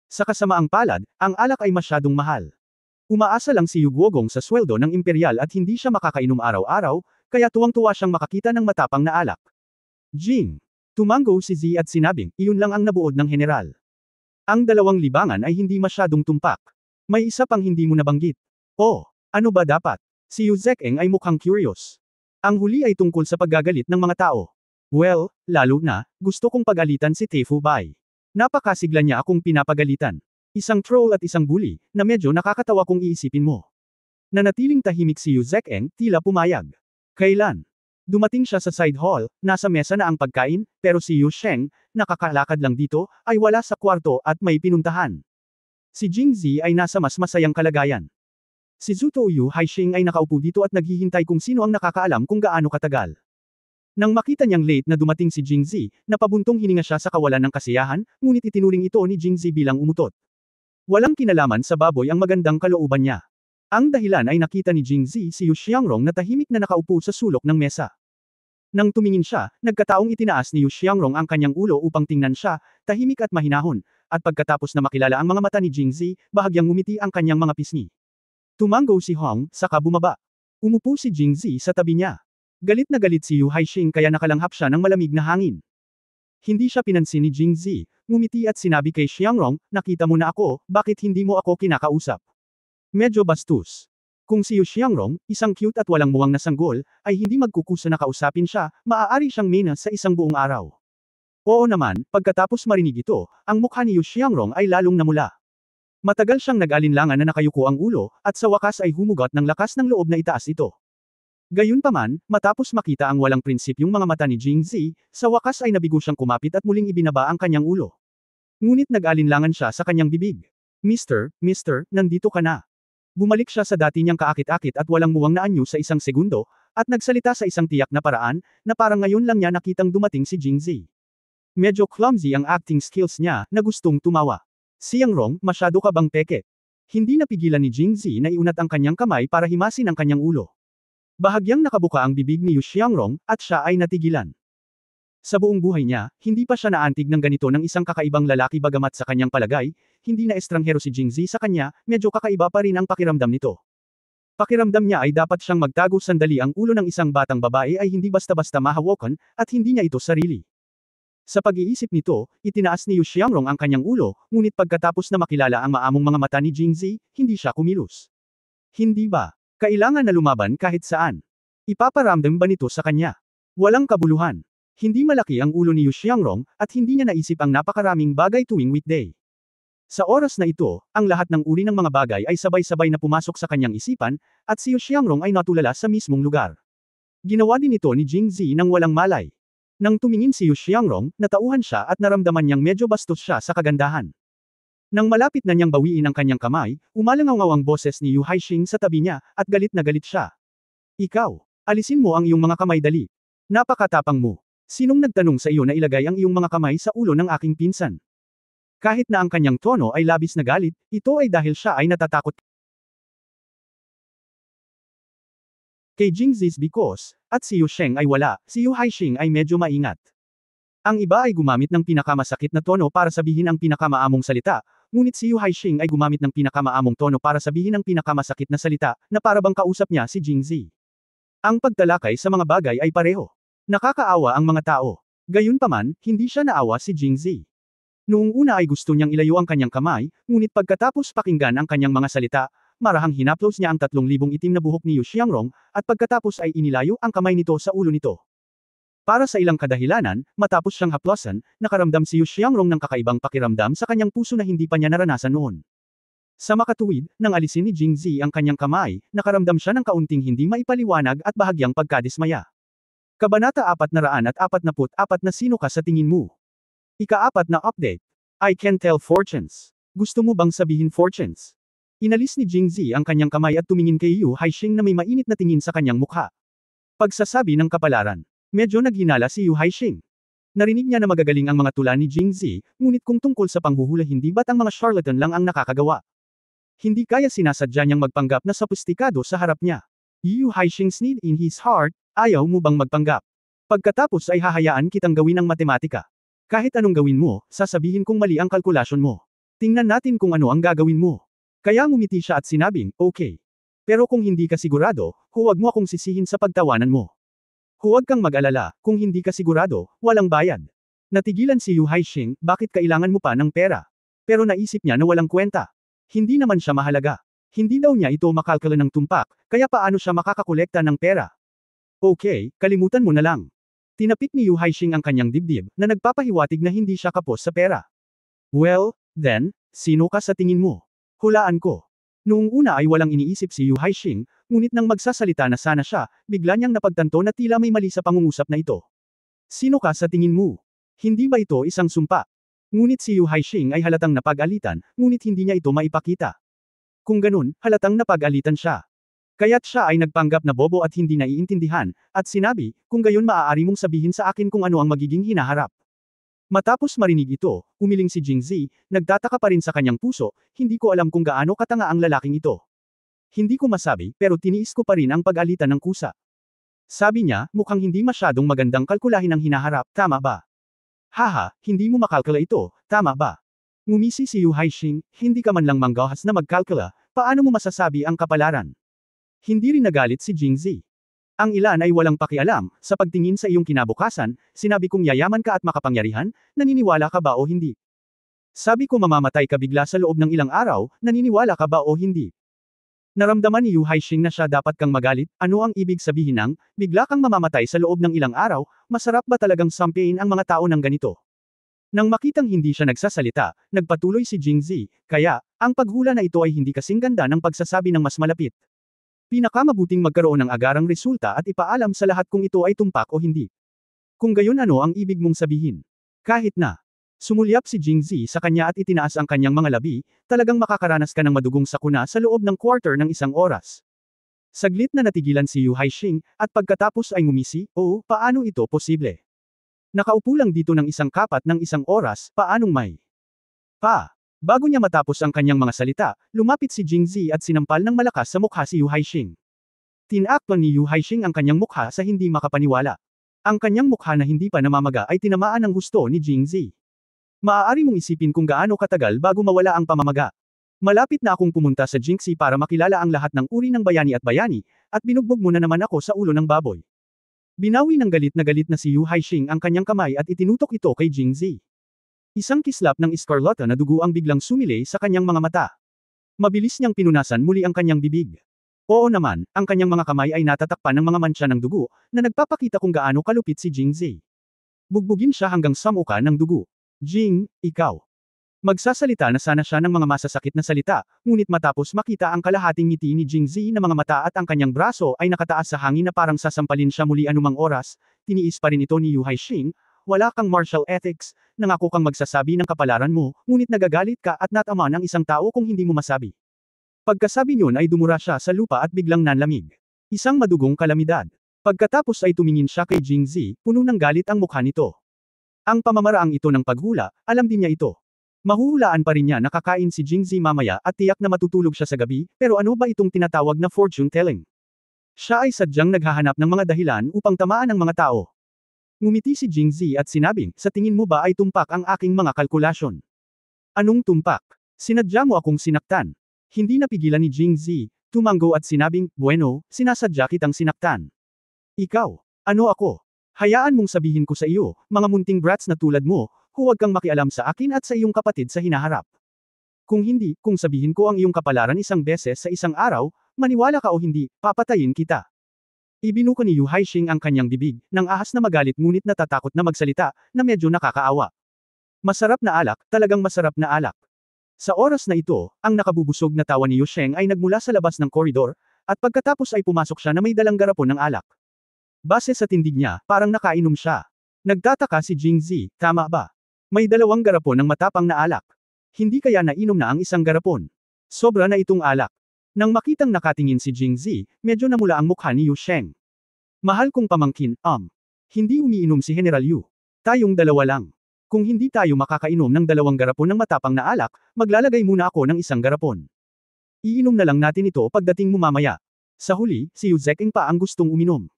Sa kasamaang palad, ang alak ay masyadong mahal. Umaasa lang si Yu Guogong sa sweldo ng imperial at hindi siya makakainom araw-araw, kaya tuwang-tuwa siyang makakita ng matapang na alak. Jing. Tumango si Zi at sinabing, iyon lang ang nabuod ng general. Ang 2 libangan ay hindi masyadong tumpak. May isa pang hindi mo nabanggit. Oh, ano ba dapat? Si Yu Zekeng ay mukhang curious. Ang huli ay tungkol sa paggagalit ng mga tao. Well, lalo na, gusto kong pagalitan si Teifu Bai. Napakasigla niya akong pinapagalitan. Isang troll at isang bully, na medyo nakakatawa kung iisipin mo. Nanatiling tahimik si Yu Zekeng, tila pumayag. Kailan? Dumating siya sa side hall, nasa mesa na ang pagkain, pero si Yu Sheng, nakakalakad lang dito, ay wala sa kwarto at may pinuntahan. Si Jingzi ay nasa mas masayang kalagayan. Si Zuto Yu Haixing ay nakaupo dito at naghihintay kung sino ang nakakaalam kung gaano katagal. Nang makita niyang late na dumating si Jingzi, napabuntong hininga siya sa kawalan ng kasiyahan, ngunit itinuring ito ni Jingzi bilang umutot. Walang kinalaman sa baboy ang magandang kalooban niya. Ang dahilan ay nakita ni Jingzi si Yu Xiangrong na tahimik na nakaupo sa sulok ng mesa. Nang tumingin siya, nagkataong itinaas ni Yu Xiangrong ang kanyang ulo upang tingnan siya, tahimik at mahinahon, at pagkatapos na makilala ang mga mata ni Jingzi, bahagyang ngumiti ang kanyang mga pisngi. Tumango si Hong, saka bumaba. Umupo si Jingzi sa tabi niya. Galit na galit si Yu Haixing kaya nakalanghap siya ng malamig na hangin. Hindi siya pinansin ni Jingzi, ngumiti at sinabi kay Xiangrong, nakita mo na ako, bakit hindi mo ako kinakausap? Medyo bastos. Kung si Yu Xiangrong, isang cute at walang muwang na sanggol, ay hindi magkukusa na kausapin siya, maaari siyang mina sa isang buong araw. Oo naman, pagkatapos marinig ito, ang mukha ni Yu Xiangrong ay lalong namula. Matagal siyang nag-alinlangan na nakayuko ang ulo, at sa wakas ay humugot ng lakas ng loob na itaas ito. Gayunpaman, matapos makita ang walang prinsipyong mga mata ni Jingzi, sa wakas ay nabigo siyang kumapit at muling ibinaba ang kanyang ulo. Ngunit nag-alinlangan siya sa kanyang bibig. Mister, nandito ka na. Bumalik siya sa dati niyang kaakit-akit at walang muwang na anyo sa isang segundo, at nagsalita sa isang tiyak na paraan, na parang ngayon lang niya nakitang dumating si Jingzi. Medyo clumsy ang acting skills niya, na gustong tumawa. Xiangrong, masyado ka bang peke? Hindi napigilan ni Jingzi na iunat ang kanyang kamay para himasin ang kanyang ulo. Bahagyang nakabuka ang bibig ni Yu Xiangrong, at siya ay natigilan. Sa buong buhay niya, hindi pa siya naantig ng ganito ng isang kakaibang lalaki bagamat sa kanyang palagay, hindi na estranghero si Jingzi sa kanya, medyo kakaiba pa rin ang pakiramdam nito. Pakiramdam niya ay dapat siyang magtago sandali ang ulo ng isang batang babae ay hindi basta-basta mahawakan, at hindi niya ito sarili. Sa pag-iisip nito, itinaas ni Yu Xiangrong ang kanyang ulo, ngunit pagkatapos na makilala ang maamong mga mata ni Jingzi, hindi siya kumilos. Hindi ba? Kailangan na lumaban kahit saan. Ipaparamdam ba nito sa kanya? Walang kabuluhan. Hindi malaki ang ulo ni Yu Xiangrong, at hindi niya naisip ang napakaraming bagay tuwing weekday. Sa oras na ito, ang lahat ng uri ng mga bagay ay sabay-sabay na pumasok sa kanyang isipan, at si Yu Xiangrong ay natulala sa mismong lugar. Ginawa din ito ni Jingzi nang walang malay. Nang tumingin si Yu Xiangrong, natauhan siya at naramdaman niyang medyo bastos siya sa kagandahan. Nang malapit na niyang bawiin ang kanyang kamay, umalangaw ang boses ni Yu Haixing sa tabi niya, at galit na galit siya. Ikaw, alisin mo ang iyong mga kamay dali. Napakatapang mo. Sinong nagtanong sa iyo na ilagay ang iyong mga kamay sa ulo ng aking pinsan? Kahit na ang kanyang tono ay labis na galit, ito ay dahil siya ay natatakot kay Jingzi's because, at si Yu Sheng ay wala, si Yu Haixing ay medyo maingat. Ang iba ay gumamit ng pinakamasakit na tono para sabihin ang pinakamaamong salita, ngunit si Yu Haixing ay gumamit ng pinakamaamong tono para sabihin ang pinakamasakit na salita, na para bang kausap niya si Jingzi. Ang pagtalakay sa mga bagay ay pareho. Nakakaawa ang mga tao. Gayunpaman, hindi siya naawa si Jingzi. Noong una ay gusto niyang ilayo ang kanyang kamay, ngunit pagkatapos pakinggan ang kanyang mga salita, marahang hinaplos niya ang 3,000 itim na buhok ni Yu Xiangrong, at pagkatapos ay inilayo ang kamay nito sa ulo nito. Para sa ilang kadahilanan, matapos siyang haplosan, nakaramdam si Yu Xiangrong ng kakaibang pakiramdam sa kanyang puso na hindi pa niya naranasan noon. Sa makatuwid, nang alisin ni Jingzi ang kanyang kamay, nakaramdam siya ng kaunting hindi maipaliwanag at bahagyang pagkadismaya. Kabanata 444 na sino ka sa tingin mo? Ika-4 na update. I can tell fortunes. Gusto mo bang sabihin fortunes? Inalis ni Jingzi ang kanyang kamay at tumingin kay Yu Haixing na may mainit na tingin sa kanyang mukha. Pagsasabi ng kapalaran. Medyo naghinala si Yu Haixing. Narinig niya na magagaling ang mga tula ni Jingzi, ngunit kung tungkol sa panghuhula hindi ba't ang mga charlatan lang ang nakakagawa? Hindi kaya sinasadya niyang magpanggap na sophisticado sa harap niya. Yu Haixing sneered in his heart, ayaw mo bang magpanggap? Pagkatapos ay hahayaan kitang gawin ang matematika. Kahit anong gawin mo, sasabihin kong mali ang kalkulasyon mo. Tingnan natin kung ano ang gagawin mo. Kaya ngumiti siya at sinabing, okay. Pero kung hindi ka sigurado, huwag mo akong sisihin sa pagtawanan mo. Huwag kang mag-alala, kung hindi ka sigurado, walang bayad. Natigilan si Yu Haixing, bakit kailangan mo pa ng pera? Pero naisip niya na walang kwenta. Hindi naman siya mahalaga. Hindi daw niya ito makalkula ng tumpak, kaya paano siya makakakolekta ng pera? Okay, kalimutan mo na lang. Tinapik ni Yu Haixing ang kanyang dibdib, na nagpapahiwatig na hindi siya kapos sa pera. Well, then, sino ka sa tingin mo? Hulaan ko. Noong una ay walang iniisip si Yu Haixing, ngunit nang magsasalita na sana siya, bigla niyang napagtanto na tila may mali sa pangungusap na ito. Sino ka sa tingin mo? Hindi ba ito isang sumpa? Ngunit si Yu Haixing ay halatang napag-alitan, ngunit hindi niya ito maipakita. Kung ganun, halatang napag-alitan siya. Kaya't siya ay nagpanggap na bobo at hindi naiintindihan, at sinabi, kung gayon maaari mong sabihin sa akin kung ano ang magiging hinaharap. Matapos marinig ito, umiling si Jingzi, nagtataka pa rin sa kanyang puso, hindi ko alam kung gaano katanga ang lalaking ito. Hindi ko masabi, pero tiniis ko pa rin ang pag-alitan ng kusa. Sabi niya, mukhang hindi masyadong magandang kalkulahin ang hinaharap, tama ba? Haha, hindi mo makalkula ito, tama ba? Ngumisi si Yu Haixing, hindi ka man lang manggahas na magkalkula, paano mo masasabi ang kapalaran? Hindi rin nagalit si Jingzi. Ang ilan ay walang pakialam, sa pagtingin sa iyong kinabukasan, sinabi kong yayaman ka at makapangyarihan, naniniwala ka ba o hindi? Sabi ko mamamatay ka bigla sa loob ng ilang araw, naniniwala ka ba o hindi? Naramdaman ni Yu Haixing na siya dapat kang magalit, ano ang ibig sabihin ng, bigla kang mamamatay sa loob ng ilang araw, masarap ba talagang sampein ang mga tao ng ganito? Nang makitang hindi siya nagsasalita, nagpatuloy si Jingzi, kaya, ang paghula na ito ay hindi kasing ganda ng pagsasabi ng mas malapit. Pinakamabuting magkaroon ng agarang resulta at ipaalam sa lahat kung ito ay tumpak o hindi. Kung gayon ano ang ibig mong sabihin? Kahit na. Sumulyap si Jingzi sa kanya at itinaas ang kanyang mga labi, talagang makakaranas ka ng madugong sakuna sa loob ng quarter ng 1 oras. Saglit na natigilan si Yu Haixing, at pagkatapos ay ngumisi, oo, paano ito posible? Nakaupo lang dito ng 1 kapat ng 1 oras, paanong may? Bago niya matapos ang kanyang mga salita, lumapit si Jingzi at sinampal ng malakas sa mukha si Yu Haixing. Tinakpan ni Yu Haixing ang kanyang mukha sa hindi makapaniwala. Ang kanyang mukha na hindi pa namamaga ay tinamaan ng husto ni Jingzi. Maaari mong isipin kung gaano katagal bago mawala ang pamamaga. Malapit na akong pumunta sa Jingxi para makilala ang lahat ng uri ng bayani, at binugbog mo na naman ako sa ulo ng baboy. Binawi ng galit na si Yu Haixing ang kanyang kamay at itinutok ito kay Jingzi. Isang kislap ng iskarlata na dugo ang biglang sumilay sa kanyang mga mata. Mabilis niyang pinunasan muli ang kanyang bibig. Oo naman, ang kanyang mga kamay ay natatakpan ng mga mantsa ng dugo, na nagpapakita kung gaano kalupit si Jingzi. Bugbugin siya hanggang sa muka ng dugo. Jing, ikaw. Magsasalita na sana siya ng mga masasakit na salita, ngunit matapos makita ang kalahating ngiti ni Jingzi na mga mata at ang kanyang braso ay nakataas sa hangin na parang sasampalin siya muli anumang oras, tiniis pa rin ito ni Yu Haixing, wala kang martial ethics, nangako kang magsasabi ng kapalaran mo, ngunit nagagalit ka at natama ng isang tao kung hindi mo masabi. Pagkasabi niyon ay dumura siya sa lupa at biglang nanlamig. Isang madugong kalamidad. Pagkatapos ay tumingin siya kay Jingzi, puno ng galit ang mukha nito. Ang pamamaraang ito ng paghula, alam din niya ito. Mahuhulaan pa rin niya na kakain si Jingzi mamaya at tiyak na matutulog siya sa gabi, pero ano ba itong tinatawag na fortune telling? Siya ay sadyang naghahanap ng mga dahilan upang tamaan ang mga tao. Ngumiti si Jingzi at sinabing, sa tingin mo ba ay tumpak ang aking mga kalkulasyon? Anong tumpak? Sinadya mo akong sinaktan. Hindi napigilan ni Jingzi, tumanggo at sinabing, bueno, sinasadya kitang sinaktan. Ikaw, ano ako? Hayaan mong sabihin ko sa iyo, mga munting brats na tulad mo, huwag kang makialam sa akin at sa iyong kapatid sa hinaharap. Kung hindi, kung sabihin ko ang iyong kapalaran isang beses sa isang araw, maniwala ka o hindi, papatayin kita. Ibinuka ni Yu Haixing ang kanyang bibig, nang ahas na magalit ngunit natatakot na magsalita, na medyo nakakaawa. Masarap na alak, talagang masarap na alak. Sa oras na ito, ang nakabubusog na tawa ni Yu Sheng ay nagmula sa labas ng koridor, at pagkatapos ay pumasok siya na may dalang garapon ng alak. Base sa tindig niya, parang nakainom siya. Nagtataka si Jingzi, tama ba? May dalawang garapon ng matapang na alak. Hindi kaya nainom na ang isang garapon. Sobra na itong alak. Nang makitang nakatingin si Jingzi, medyo namula ang mukha ni Yu Sheng. Mahal kong pamangkin, hindi umiinom si General Yu. Tayong dalawa lang. Kung hindi tayo makakainom ng dalawang garapon ng matapang na alak, maglalagay muna ako ng isang garapon. Iinom na lang natin ito pagdating mo mamaya. Sa huli, si Yu Zeking pa ang gustong uminom.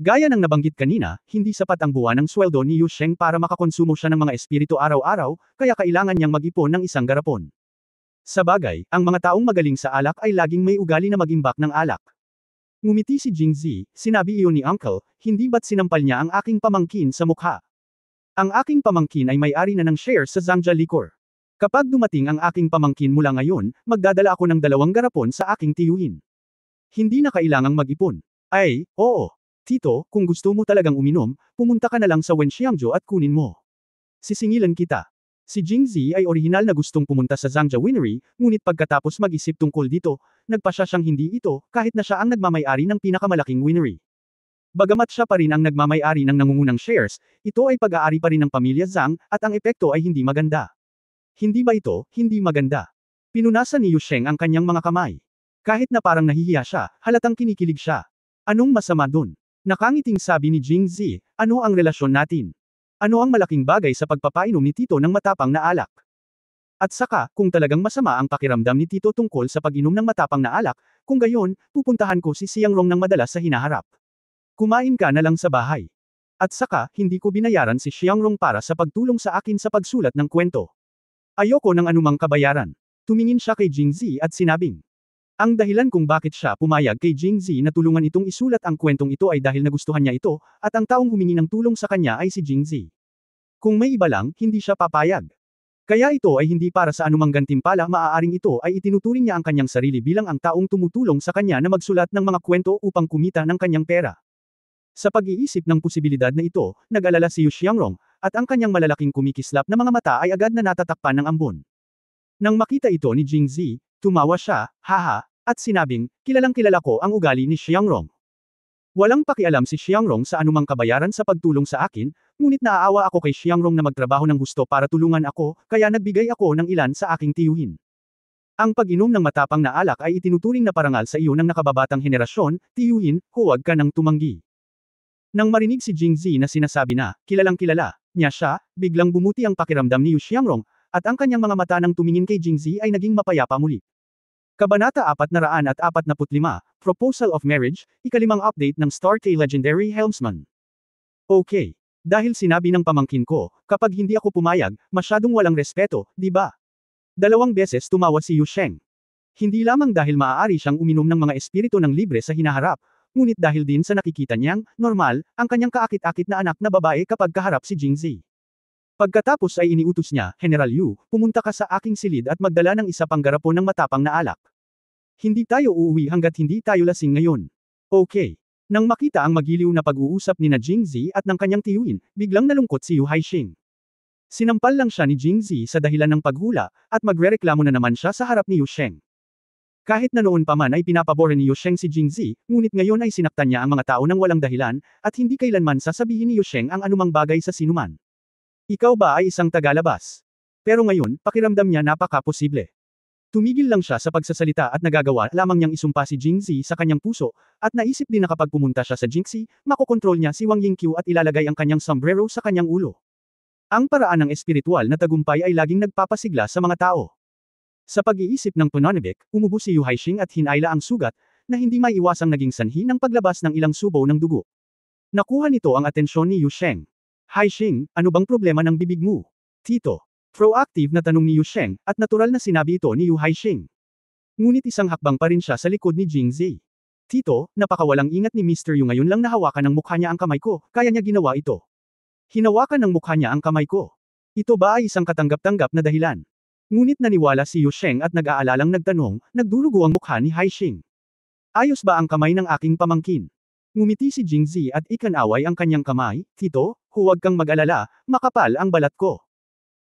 Gaya ng nabanggit kanina, hindi sapat ang buwan ng sweldo ni Yu Sheng para makakonsumo siya ng mga espiritu araw-araw, kaya kailangan niyang mag-ipon ng isang garapon. Sa bagay, ang mga taong magaling sa alak ay laging may ugali na mag-imbak ng alak. Ngumiti si Jingzi, sinabi iyon ni Uncle, hindi ba't sinampal niya ang aking pamangkin sa mukha? Ang aking pamangkin ay may-ari na ng shares sa Zhangja Liquor. Kapag dumating ang aking pamangkin mula ngayon, magdadala ako ng 2 garapon sa aking tiyuhin. Hindi na kailangang mag-ipon. Ay, oo. Tito, kung gusto mo talagang uminom, pumunta ka na lang sa Wenxiangzhou at kunin mo. Sisingilan kita. Si Jingzi ay orihinal na gustong pumunta sa Zhangja Winery, ngunit pagkatapos mag-isip tungkol dito, nagpasya siyang hindi ito, kahit na siya ang nagmamay-ari ng pinakamalaking winery. Bagamat siya pa rin ang nagmamay-ari ng nangungunang shares, ito ay pag-aari pa rin ng pamilya Zhang, at ang epekto ay hindi maganda. Hindi ba ito, hindi maganda? Pinunasan ni Yu Sheng ang kanyang mga kamay. Kahit na parang nahihiya siya, halatang kinikilig siya. Anong masama dun? Nakangiting sabi ni Jingzi, ano ang relasyon natin? Ano ang malaking bagay sa pagpapainom ni Tito ng matapang na alak? At saka, kung talagang masama ang pakiramdam ni Tito tungkol sa pag-inom ng matapang na alak, kung gayon, pupuntahan ko si Xiangrong ng madalas sa hinaharap. Kumain ka na lang sa bahay. At saka, hindi ko binayaran si Xiangrong para sa pagtulong sa akin sa pagsulat ng kwento. Ayoko ng anumang kabayaran. Tumingin siya kay Jingzi at sinabing. Ang dahilan kung bakit siya pumayag kay Jingzi na tulungan itong isulat ang kwentong ito ay dahil nagustuhan niya ito, at ang taong humingi ng tulong sa kanya ay si Jingzi. Kung may iba lang, hindi siya papayag. Kaya ito ay hindi para sa anumang gantimpala, maaaring ito ay itinuturing niya ang kanyang sarili bilang ang taong tumutulong sa kanya na magsulat ng mga kwento upang kumita ng kanyang pera. Sa pag-iisip ng posibilidad na ito, nag-alala si Yu Xiangrong, at ang kanyang malalaking kumikislap na mga mata ay agad na natatakpan ng ambon. Nang makita ito ni Jingzi, tumawa siya, haha, at sinabing, kilalang-kilala ko ang ugali ni Xiangrong. Walang pakialam si Xiangrong sa anumang kabayaran sa pagtulong sa akin, ngunit naaawa ako kay Xiangrong na magtrabaho ng gusto para tulungan ako, kaya nagbigay ako ng ilan sa aking tiyuhin. Ang pag-inom ng matapang na alak ay itinuturing na parangal sa iyo ng nakababatang henerasyon, tiyuhin, huwag ka nang tumanggi. Nang marinig si Jingzi na sinasabi na, kilalang-kilala niya siya, biglang bumuti ang pakiramdam ni Yu Xiangrong, at ang kanyang mga mata nang tumingin kay Jingzi ay naging mapayapa muli. Kabanata 445, Proposal of Marriage, ikalimang update ng Star K Legendary Helmsman. Okay. Dahil sinabi ng pamangkin ko, kapag hindi ako pumayag, masyadong walang respeto, di ba? 2 beses tumawa si Yu Sheng. Hindi lamang dahil maaari siyang uminom ng mga espiritu ng libre sa hinaharap, ngunit dahil din sa nakikita niyang, normal, ang kanyang kaakit-akit na anak na babae kapag kaharap si Jingzi. Pagkatapos ay iniutos niya, General Yu, pumunta ka sa aking silid at magdala ng isa pang garapon ng matapang na alak. Hindi tayo uuwi hanggat hindi tayo lasing ngayon. Okay. Nang makita ang magiliw na pag-uusap ni na Jingzi at ng kanyang tiyuhin, biglang nalungkot si Yu Haixing. Sinampal lang siya ni Jingzi sa dahilan ng paghula, at magrereklamo na naman siya sa harap ni Yu Sheng. Kahit na noon pa man ay pinapabore ni Yu Sheng si Jingzi, ngunit ngayon ay sinaktan niya ang mga tao ng walang dahilan, at hindi kailanman sasabihin ni Yu Sheng ang anumang bagay sa sinuman. Ikaw ba ay isang tagalabas? Pero ngayon, pakiramdam niya napaka-posible. Tumigil lang siya sa pagsasalita at nagagawa lamang niyang isumpa si Jingzi sa kanyang puso, at naisip din na kapag pumunta siya sa Jingzi, makokontrol niya si Wang Yingqiu at ilalagay ang kanyang sombrero sa kanyang ulo. Ang paraan ng espiritual na tagumpay ay laging nagpapasigla sa mga tao. Sa pag-iisip ng Punanibik, umubo si Yu Haixing at hinayla ang sugat, na hindi maiiwasang naging sanhi ng paglabas ng ilang subo ng dugo. Nakuha nito ang atensyon ni Yu Sheng. Haixing, ano bang problema ng bibig mo? Tito. Proactive na tanong ni Yu Sheng, at natural na sinabi ito ni Yu Haixing. Ngunit isang hakbang pa rin siya sa likod ni Jingzi. Tito, napakawalang ingat ni Mr. Yu ngayon lang nahawakan ng mukha niya ang kamay ko, kaya niya ginawa ito. Hinawakan ng mukha niya ang kamay ko. Ito ba ay isang katanggap-tanggap na dahilan? Ngunit naniwala si Yu Sheng at nag-aalalang nagtanong, nagdurugo ang mukha ni Haixing. Ayos ba ang kamay ng aking pamangkin? Ngumiti si Jingzi at ikanaway ang kanyang kamay, Tito, huwag kang mag-alala, makapal ang balat ko.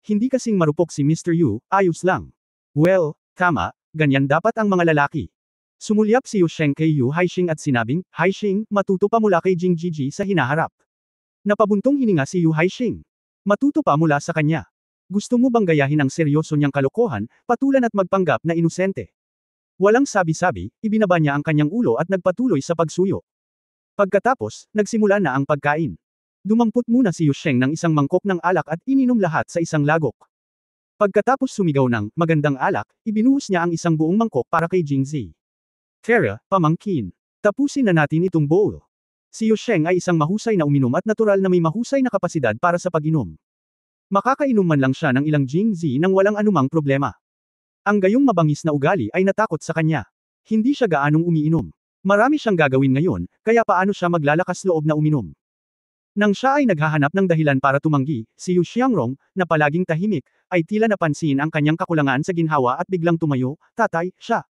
Hindi kasing marupok si Mr. Yu, ayos lang. Well, tama, ganyan dapat ang mga lalaki. Sumulyap si Yu Sheng kay Yu Haixing at sinabing, Haixing, matuto pa mula kay Jingjiji sa hinaharap. Napabuntong hininga si Yu Haixing. Matuto pa mula sa kanya. Gusto mo bang gayahin ang seryoso niyang kalokohan, patulan at magpanggap na inosente? Walang sabi-sabi, ibinaba niya ang kanyang ulo at nagpatuloy sa pagsuyo. Pagkatapos, nagsimula na ang pagkain. Dumampot muna si Yu Sheng ng isang mangkok ng alak at ininom lahat sa isang lagok. Pagkatapos sumigaw ng magandang alak, ibinuhos niya ang isang buong mangkok para kay Jingzi. Tara, pamangkin. Tapusin na natin itong bowl. Si Yu Sheng ay isang mahusay na uminom at natural na may mahusay na kapasidad para sa pag-inom. Makakainom man lang siya ng ilang Jingzi nang walang anumang problema. Ang gayong mabangis na ugali ay natakot sa kanya. Hindi siya gaanong umiinom. Marami siyang gagawin ngayon, kaya paano siya maglalakas loob na uminom? Nang siya ay naghahanap ng dahilan para tumanggi, si Yu Xiangrong, na palaging tahimik, ay tila napansin ang kanyang kakulangan sa ginhawa at biglang tumayo, tatay, siya.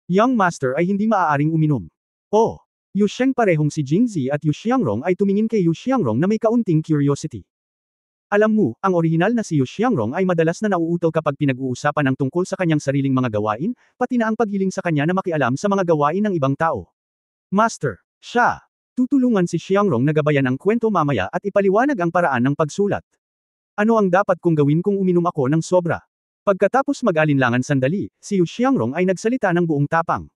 Young Master ay hindi maaaring uminom. Oh! Yu Sheng parehong si Jingzi at Yu Xiangrong ay tumingin kay Yu Xiangrong na may kaunting curiosity. Alam mo, ang orihinal na si Yu Xiangrong ay madalas na nauutol kapag pinag-uusapan ang tungkol sa kanyang sariling mga gawain, pati na ang paghiling sa kanya na makialam sa mga gawain ng ibang tao. Master, siya. Tutulungan si Xiangrong na gabayan ang kwento mamaya at ipaliwanag ang paraan ng pagsulat. Ano ang dapat kong gawin kung uminom ako ng sobra? Pagkatapos mag-alinlangan sandali, si Yu Xiangrong ay nagsalita ng buong tapang.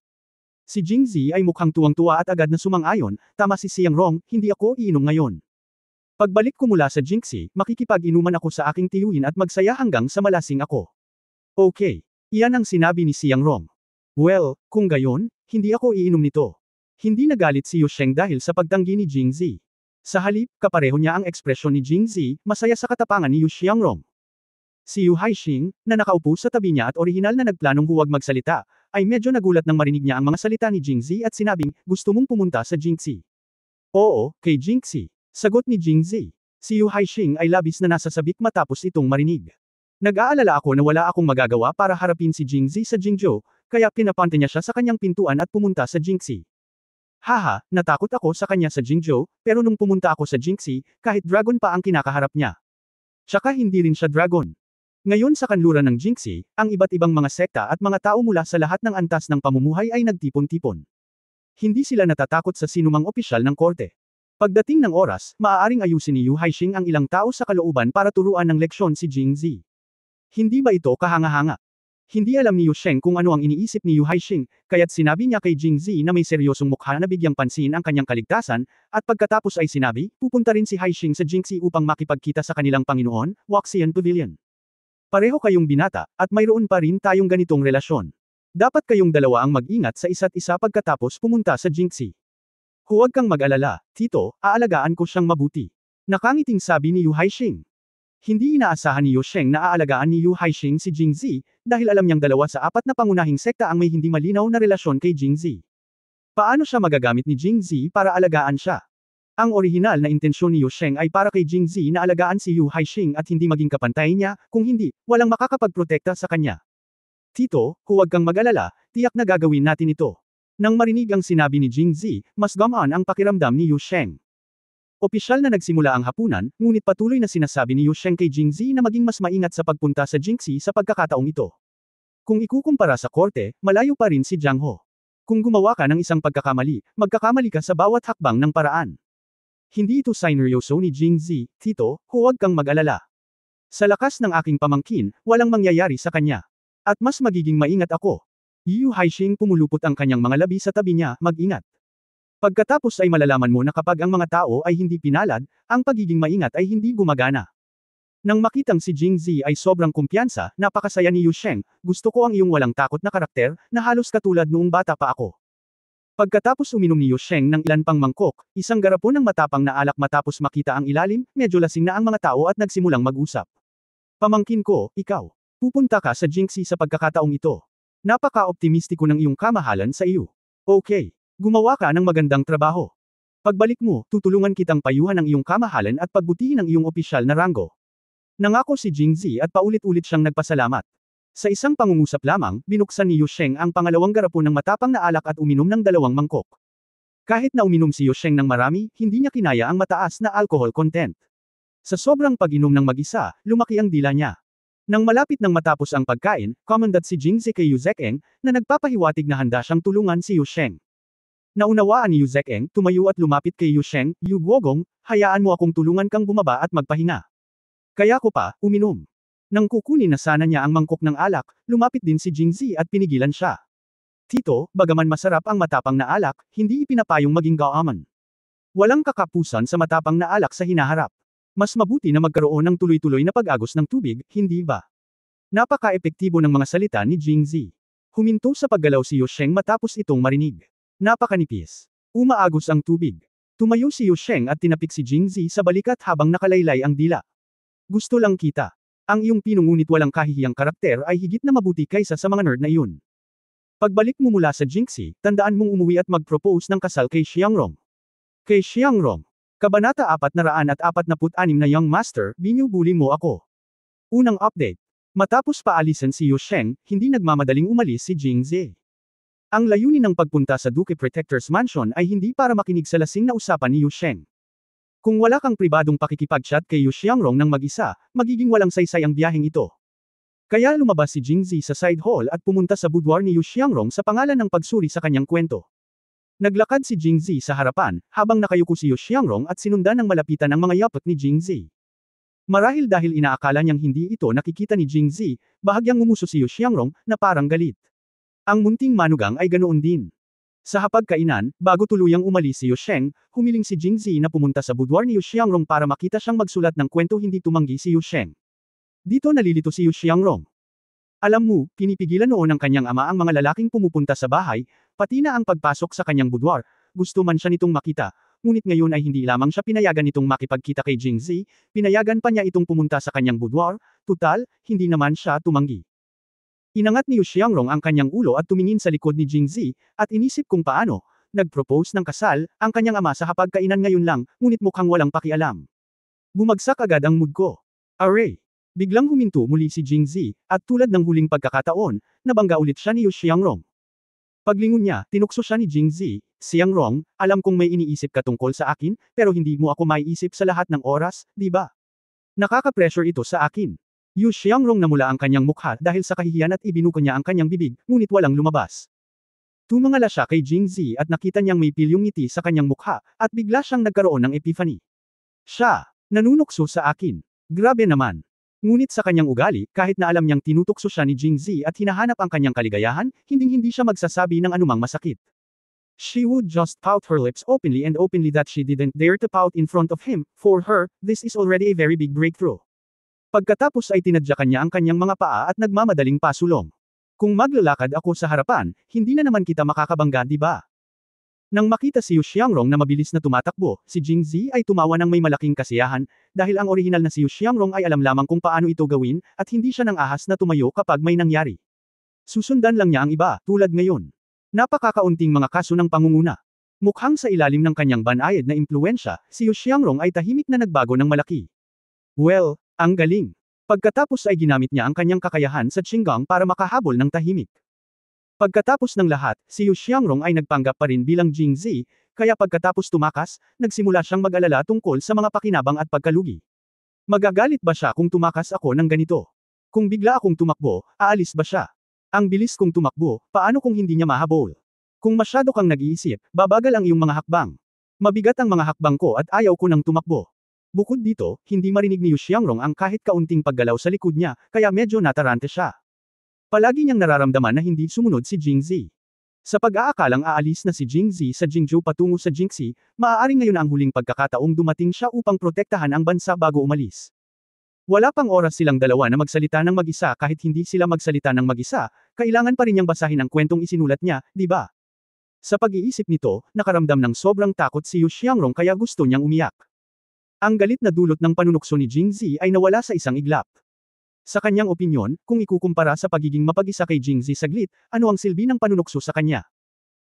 Si Jingzi ay mukhang tuwang-tuwa at agad na sumang-ayon, tama si Xiangrong, hindi ako iinom ngayon. Pagbalik ko mula sa Jingzi, makikipag-inuman ako sa aking tiyuhin at magsaya hanggang sa malasing ako. Okay. Iyan ang sinabi ni Xiangrong. Well, kung gayon, hindi ako iinom nito. Hindi nagalit si Yu Sheng dahil sa pagtanggi ni Jingzi. Sa halip, kapareho niya ang ekspresyon ni Jingzi, masaya sa katapangan ni Yu Xiangrong. Si Yu Haixing, na nakaupo sa tabi niya at orihinal na nagplanong huwag magsalita, ay medyo nagulat nang marinig niya ang mga salita ni Jingzi at sinabing, gusto mong pumunta sa Jingzi? Oo, kay Jingzi. Sagot ni Jingzi. Si Yu Haixing ay labis na nasasabik matapos itong marinig. Nag-aalala ako na wala akong magagawa para harapin si Jingzi sa Jingzhou, kaya pinapante niya siya sa kanyang pintuan at pumunta sa Jingzi. Haha, natakot ako sa kanya sa Jingzhou, pero nung pumunta ako sa Jingzi, kahit dragon pa ang kinakaharap niya. Tsaka hindi rin siya dragon. Ngayon sa kanluran ng Jingzi, ang iba't ibang mga sekta at mga tao mula sa lahat ng antas ng pamumuhay ay nagtipon-tipon. Hindi sila natatakot sa sinumang opisyal ng korte. Pagdating ng oras, maaaring ayusin ni Yu Haixing ang ilang tao sa kalooban para turuan ng leksyon si Jingzi. Hindi ba ito kahanga-hanga? Hindi alam ni Yu Sheng kung ano ang iniisip ni Yu Haixing, kaya't sinabi niya kay Jingzi na may seryosong mukha na bigyang pansin ang kanyang kaligtasan, at pagkatapos ay sinabi, pupunta rin si Haixing sa Jingzi upang makipagkita sa kanilang Panginoon, Waxian Pavilion. Pareho kayong binata, at mayroon pa rin tayong ganitong relasyon. Dapat kayong dalawa ang mag-ingat sa isa't isa pagkatapos pumunta sa Jingzi. Huwag kang mag-alala, Tito, aalagaan ko siyang mabuti. Nakangiting sabi ni Yu Haixing. Hindi inaasahan ni Yu Sheng na aalagaan ni Yu Haixing si Jingzi, dahil alam niyang dalawa sa apat na pangunahing sekta ang may hindi malinaw na relasyon kay Jingzi. Paano siya magagamit ni Jingzi para alagaan siya? Ang orihinal na intensyon ni Yu Sheng ay para kay Jingzi na alagaan si Yu Haixing at hindi maging kapantay niya, kung hindi, walang makakapagprotekta sa kanya. Tito, huwag kang mag-alala, tiyak na gagawin natin ito. Nang marinig ang sinabi ni Jingzi, mas gamaan ang pakiramdam ni Yu Sheng. Opisyal na nagsimula ang hapunan, ngunit patuloy na sinasabi ni Yu Sheng kay Jingzi na maging mas maingat sa pagpunta sa Jingxi sa pagkakataong ito. Kung ikukumpara sa korte, malayo pa rin si Jiang Ho. Kung gumawa ka ng isang pagkakamali, magkakamali ka sa bawat hakbang ng paraan. Hindi ito sineryoso ni Jingzi, Tito, huwag kang mag-alala. Sa lakas ng aking pamangkin, walang mangyayari sa kanya. At mas magiging maingat ako. Yu Haixing pumulupot ang kanyang mga labi sa tabi niya, mag-ingat. Pagkatapos ay malalaman mo na kapag ang mga tao ay hindi pinalad, ang pagiging maingat ay hindi gumagana. Nang makitang si Jingzi ay sobrang kumpiyansa, napakasaya ni Yu Sheng, gusto ko ang iyong walang takot na karakter, na halos katulad noong bata pa ako. Pagkatapos uminom ni Yu Sheng ng ilan pang mangkok, isang garapon ng matapang na alak matapos makita ang ilalim, medyo lasing na ang mga tao at nagsimulang mag-usap. Pamangkin ko, ikaw. Pupunta ka sa Jingxi sa pagkakataong ito. Napaka-optimistiko ng iyong kamahalan sa iyo. Okay. Gumawa ka ng magandang trabaho. Pagbalik mo, tutulungan kitang payuhan ang iyong kamahalan at pagbutihin ang iyong opisyal na ranggo. Nangako si Jingzi at paulit-ulit siyang nagpasalamat. Sa isang pangungusap lamang, binuksan ni Yu Sheng ang pangalawang garapon ng matapang na alak at uminom ng 2 mangkok. Kahit na uminom si Yu Sheng ng marami, hindi niya kinaya ang mataas na alcohol content. Sa sobrang pag-inom ng mag-isa, lumaki ang dila niya. Nang malapit nang matapos ang pagkain, kumandat si Jingzi kay Yu Zekeng, na nagpapahiwatig na handa siyang tulungan si Yu Sheng. Naunawaan ni Yu Zekeng, tumayo at lumapit kay Yu Sheng, Yu Guogong, hayaan mo akong tulungan kang bumaba at magpahinga. Kaya ko pa, uminom. Nang kukunin na sana niya ang mangkok ng alak, lumapit din si Jingzi at pinigilan siya. Tito, bagaman masarap ang matapang na alak, hindi ipinapayong maging gaaman. Walang kakapusan sa matapang na alak sa hinaharap. Mas mabuti na magkaroon ng tuloy-tuloy na pag-agos ng tubig, hindi ba? Napaka-epektibo ng mga salita ni Jingzi. Huminto sa paggalaw si Yu Sheng matapos itong marinig. Napakanipis. Umaagos ang tubig. Tumayo si Yu Sheng at tinapik si Jingzi sa balikat habang nakalaylay ang dila. Gusto lang kita. Ang iyong pinungunit walang kahihiyang karakter ay higit na mabuti kaysa sa mga nerd na iyon. Pagbalik mo mula sa Jingxi, tandaan mong umuwi at mag-propose ng kasal kay Xiangrong. Kay Xiangrong. Kabanata 446 na Young Master, binubuli mo ako. Unang update. Matapos paalisan si Yu Sheng, hindi nagmamadaling umalis si Jingzi. Ang layunin ng pagpunta sa Duke Protector's Mansion ay hindi para makinig sa lasing na usapan ni Yu Sheng. Kung wala kang pribadong pakikipag-chat kay Yu Xiangrong ng mag-isa, magiging walang saysay ang biyaheng ito. Kaya lumabas si Jingzi sa side hall at pumunta sa boudoir ni Yu Xiangrong sa pangalan ng pagsuri sa kanyang kwento. Naglakad si Jingzi sa harapan, habang nakayuko si Yu Xiangrong at sinundan ng malapitan ang mga yapot ni Jingzi. Marahil dahil inaakala niyang hindi ito nakikita ni Jingzi, bahagyang umuso si Yu Xiangrong, na parang galit. Ang munting manugang ay ganoon din. Sa hapagkainan, bago tuluyang umalis si Yu Sheng, humiling si Jingzi na pumunta sa boudoir ni Yu Xiangrong para makita siyang magsulat ng kwento hindi tumanggi si Yu Sheng. Dito nalilito si Yu Xiangrong. Alam mo, pinipigilan noon ng kanyang ama ang mga lalaking pumupunta sa bahay, pati na ang pagpasok sa kanyang boudoir, gusto man siya nitong makita, ngunit ngayon ay hindi lamang siya pinayagan nitong makipagkita kay Jingzi, pinayagan pa niya itong pumunta sa kanyang boudoir, tutal, hindi naman siya tumanggi. Inangat ni Yu Xiangrong ang kanyang ulo at tumingin sa likod ni Jingzi, at inisip kung paano, nag-propose ng kasal, ang kanyang ama sa hapagkainan ngayon lang, ngunit mukhang walang pakialam. Bumagsak agad ang mood ko. Aray! Biglang huminto muli si Jingzi, at tulad ng huling pagkakataon, nabangga ulit siya ni Yu Xiangrong. Paglingon niya, tinukso siya ni Jingzi, Xiangrong, alam kong may iniisip ka tungkol sa akin, pero hindi mo ako maiisip sa lahat ng oras, di ba? Nakaka-pressure ito sa akin. Yu Xiangrong namula ang kanyang mukha dahil sa kahihiyan at ibinuko niya ang kanyang bibig, ngunit walang lumabas. Tumangala siya kay Jingzi at nakita niyang may pilyong ngiti sa kanyang mukha, at bigla siyang nagkaroon ng epiphany. Siya, nanunukso sa akin. Grabe naman. Ngunit sa kanyang ugali, kahit na alam niyang tinutukso siya ni Jingzi at hinahanap ang kanyang kaligayahan, hinding-hindi siya magsasabi ng anumang masakit. She would just pout her lips openly and openly that she didn't dare to pout in front of him. For her, this is already a very big breakthrough. Pagkatapos ay tinadyakan niya ang kanyang mga paa at nagmamadaling pasulong. Kung maglalakad ako sa harapan, hindi na naman kita makakabangga, di ba? Nang makita si Yu Xiangrong na mabilis na tumatakbo, si Jingzi ay tumawa ng may malaking kasiyahan, dahil ang orihinal na si Yu Xiangrong ay alam lamang kung paano ito gawin, at hindi siya nang ahas na tumayo kapag may nangyari. Susundan lang niya ang iba, tulad ngayon. Napakakaunting mga kaso ng pangunguna. Mukhang sa ilalim ng kanyang banayad na impluwensya, si Yu Xiangrong ay tahimik na nagbago ng malaki. Well, ang galing. Pagkatapos ay ginamit niya ang kanyang kakayahan sa Qinggang para makahabol ng tahimik. Pagkatapos ng lahat, si Yu Xiangrong ay nagpanggap pa rin bilang Jingzi, kaya pagkatapos tumakas, nagsimula siyang mag-alala tungkol sa mga pakinabang at pagkalugi. Magagalit ba siya kung tumakas ako ng ganito? Kung bigla akong tumakbo, aalis ba siya? Ang bilis kong tumakbo, paano kung hindi niya mahabol? Kung masyado kang nag-iisip, babagal ang iyong mga hakbang. Mabigat ang mga hakbang ko at ayaw ko nang tumakbo. Bukod dito, hindi marinig ni Yu Xiangrong ang kahit kaunting paggalaw sa likod niya, kaya medyo natarante siya. Palagi niyang nararamdaman na hindi sumunod si Jingzi. Sa pag-aakalang aalis na si Jingzi sa Jingzhou patungo sa Jingxi, maaaring ngayon ang huling pagkakataong dumating siya upang protektahan ang bansa bago umalis. Wala pang oras silang dalawa na magsalita ng mag-isa kahit hindi sila magsalita ng mag-isa, kailangan pa rin niyang basahin ang kwentong isinulat niya, di ba? Sa pag-iisip nito, nakaramdam ng sobrang takot si Yu Xiangrong kaya gusto niyang umiyak. Ang galit na dulot ng panunukso ni Jingzi ay nawala sa isang iglap. Sa kanyang opinyon, kung ikukumpara sa pagiging mapag-isa kay Jingzi saglit, ano ang silbi ng panunukso sa kanya?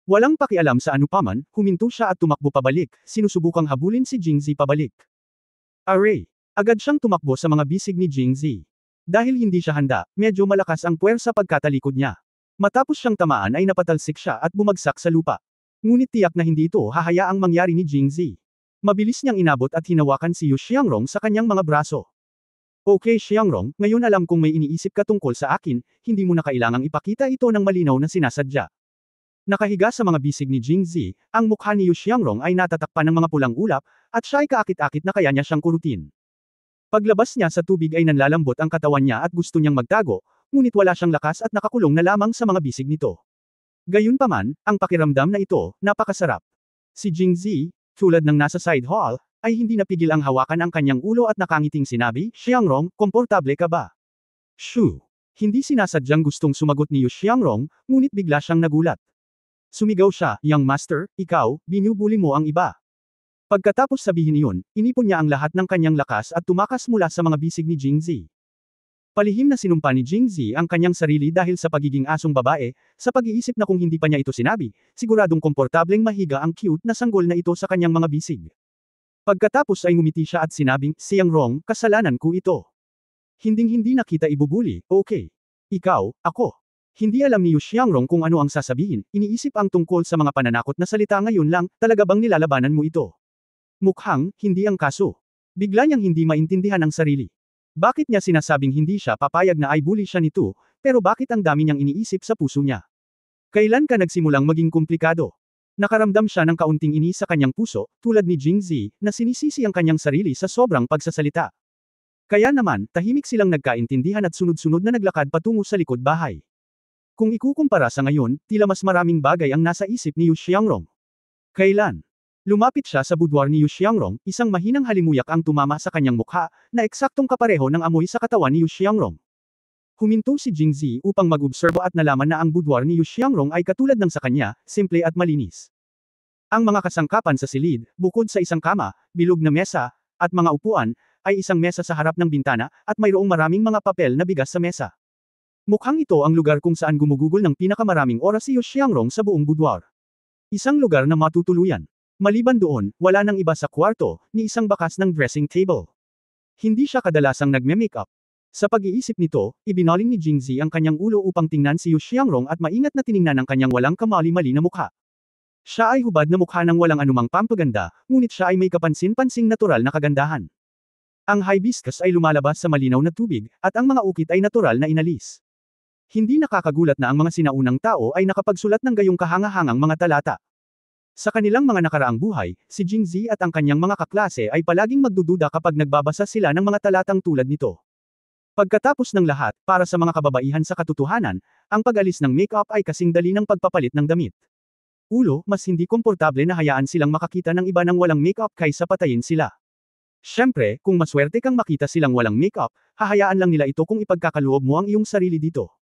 Walang pakialam sa anupaman, huminto siya at tumakbo pabalik, sinusubukang habulin si Jingzi pabalik. Aray! Agad siyang tumakbo sa mga bisig ni Jingzi. Dahil hindi siya handa, medyo malakas ang puwersa pagkatalikod niya. Matapos siyang tamaan ay napatalsik siya at bumagsak sa lupa. Ngunit tiyak na hindi ito hahayaang mangyari ni Jingzi. Mabilis niyang inabot at hinawakan si Yu Xiangrong sa kanyang mga braso. Okay Xiangrong, ngayon alam kong may iniisip ka tungkol sa akin, hindi mo na kailangang ipakita ito ng malinaw na sinasadya. Nakahiga sa mga bisig ni Jingzi, ang mukha ni Yu Xiangrong ay natatakpan ng mga pulang ulap, at siya ay kaakit-akit na kaya niya siyang kurutin. Paglabas niya sa tubig ay nanlalambot ang katawan niya at gusto niyang magtago, ngunit wala siyang lakas at nakakulong na lamang sa mga bisig nito. Gayunpaman, ang pakiramdam na ito, napakasarap. Si Jingzi, tulad ng nasa side hall, ay hindi napigil ang hawakan ang kanyang ulo at nakangiting sinabi, Xiangrong, komportable ka ba? Shoo! Hindi sinasadyang gustong sumagot ni Yu Xiangrong, ngunit bigla siyang nagulat. Sumigaw siya, Young Master, ikaw, binubuli mo ang iba. Pagkatapos sabihin iyon, inipon niya ang lahat ng kanyang lakas at tumakas mula sa mga bisig ni Jingzi. Palihim na sinumpa ni Jingzi ang kanyang sarili dahil sa pagiging asong babae, sa pag-iisip na kung hindi pa niya ito sinabi, siguradong komportableng mahiga ang cute na sanggol na ito sa kanyang mga bisig. Pagkatapos ay ngumiti siya at sinabing, Xiangrong, kasalanan ko ito. Hinding-hindi na kita ibubuli, okay. Ikaw, ako. Hindi alam ni Yu Xiangrong kung ano ang sasabihin, iniisip ang tungkol sa mga pananakot na salita ngayon lang, talaga bang nilalabanan mo ito? Mukhang, hindi ang kaso. Bigla niyang hindi maintindihan ang sarili. Bakit niya sinasabing hindi siya papayag na ay bully siya nito, pero bakit ang dami niyang iniisip sa puso niya? Kailan ka nagsimulang maging komplikado? Nakaramdam siya ng kaunting inis sa kanyang puso, tulad ni Jingzi, na sinisisi ang kanyang sarili sa sobrang pagsasalita. Kaya naman, tahimik silang nagkaintindihan at sunod-sunod na naglakad patungo sa likod bahay. Kung ikukumpara sa ngayon, tila mas maraming bagay ang nasa isip ni Yu Xiangrong. Kailan? Lumapit siya sa boudoir ni Yu Xiangrong, isang mahinang halimuyak ang tumama sa kanyang mukha, na eksaktong kapareho ng amoy sa katawan ni Yu Xiangrong. Huminto si Jingzi upang mag-obserbo at nalaman na ang boudoir ni Yu Xiangrong ay katulad ng sa kanya, simple at malinis. Ang mga kasangkapan sa silid, bukod sa isang kama, bilog na mesa, at mga upuan, ay isang mesa sa harap ng bintana, at mayroong maraming mga papel na bigas sa mesa. Mukhang ito ang lugar kung saan gumugugol ng pinakamaraming oras si Yu Xiangrong sa buong boudoir. Isang lugar na matutuluyan. Maliban doon, wala nang iba sa kwarto, ni isang bakas ng dressing table. Hindi siya kadalasang nagme-makeup. Sa pag-iisip nito, ibinaling ni Jingzi ang kanyang ulo upang tingnan si Yu Xiangrong at maingat na tiningnan ang kanyang walang kamali-mali na mukha. Siya ay hubad na mukha ng walang anumang pampaganda, ngunit siya ay may kapansin-pansing natural na kagandahan. Ang hibiscus ay lumalabas sa malinaw na tubig, at ang mga ukit ay natural na inalis. Hindi nakakagulat na ang mga sinaunang tao ay nakapagsulat ng gayong kahangahangang mga talata. Sa kanilang mga nakaraang buhay, si Jingzi at ang kanyang mga kaklase ay palaging magdududa kapag nagbabasa sila ng mga talatang tulad nito. Pagkatapos ng lahat, para sa mga kababaihan sa katotohanan, ang pag-alis ng makeup ay kasing dali ng pagpapalit ng damit. Ulo, mas hindi komportable na hayaan silang makakita ng iba ng walang makeup kaysa patayin sila. Siyempre, kung maswerte kang makita silang walang makeup, hahayaan lang nila ito kung ipagkakaloob mo ang iyong sarili dito.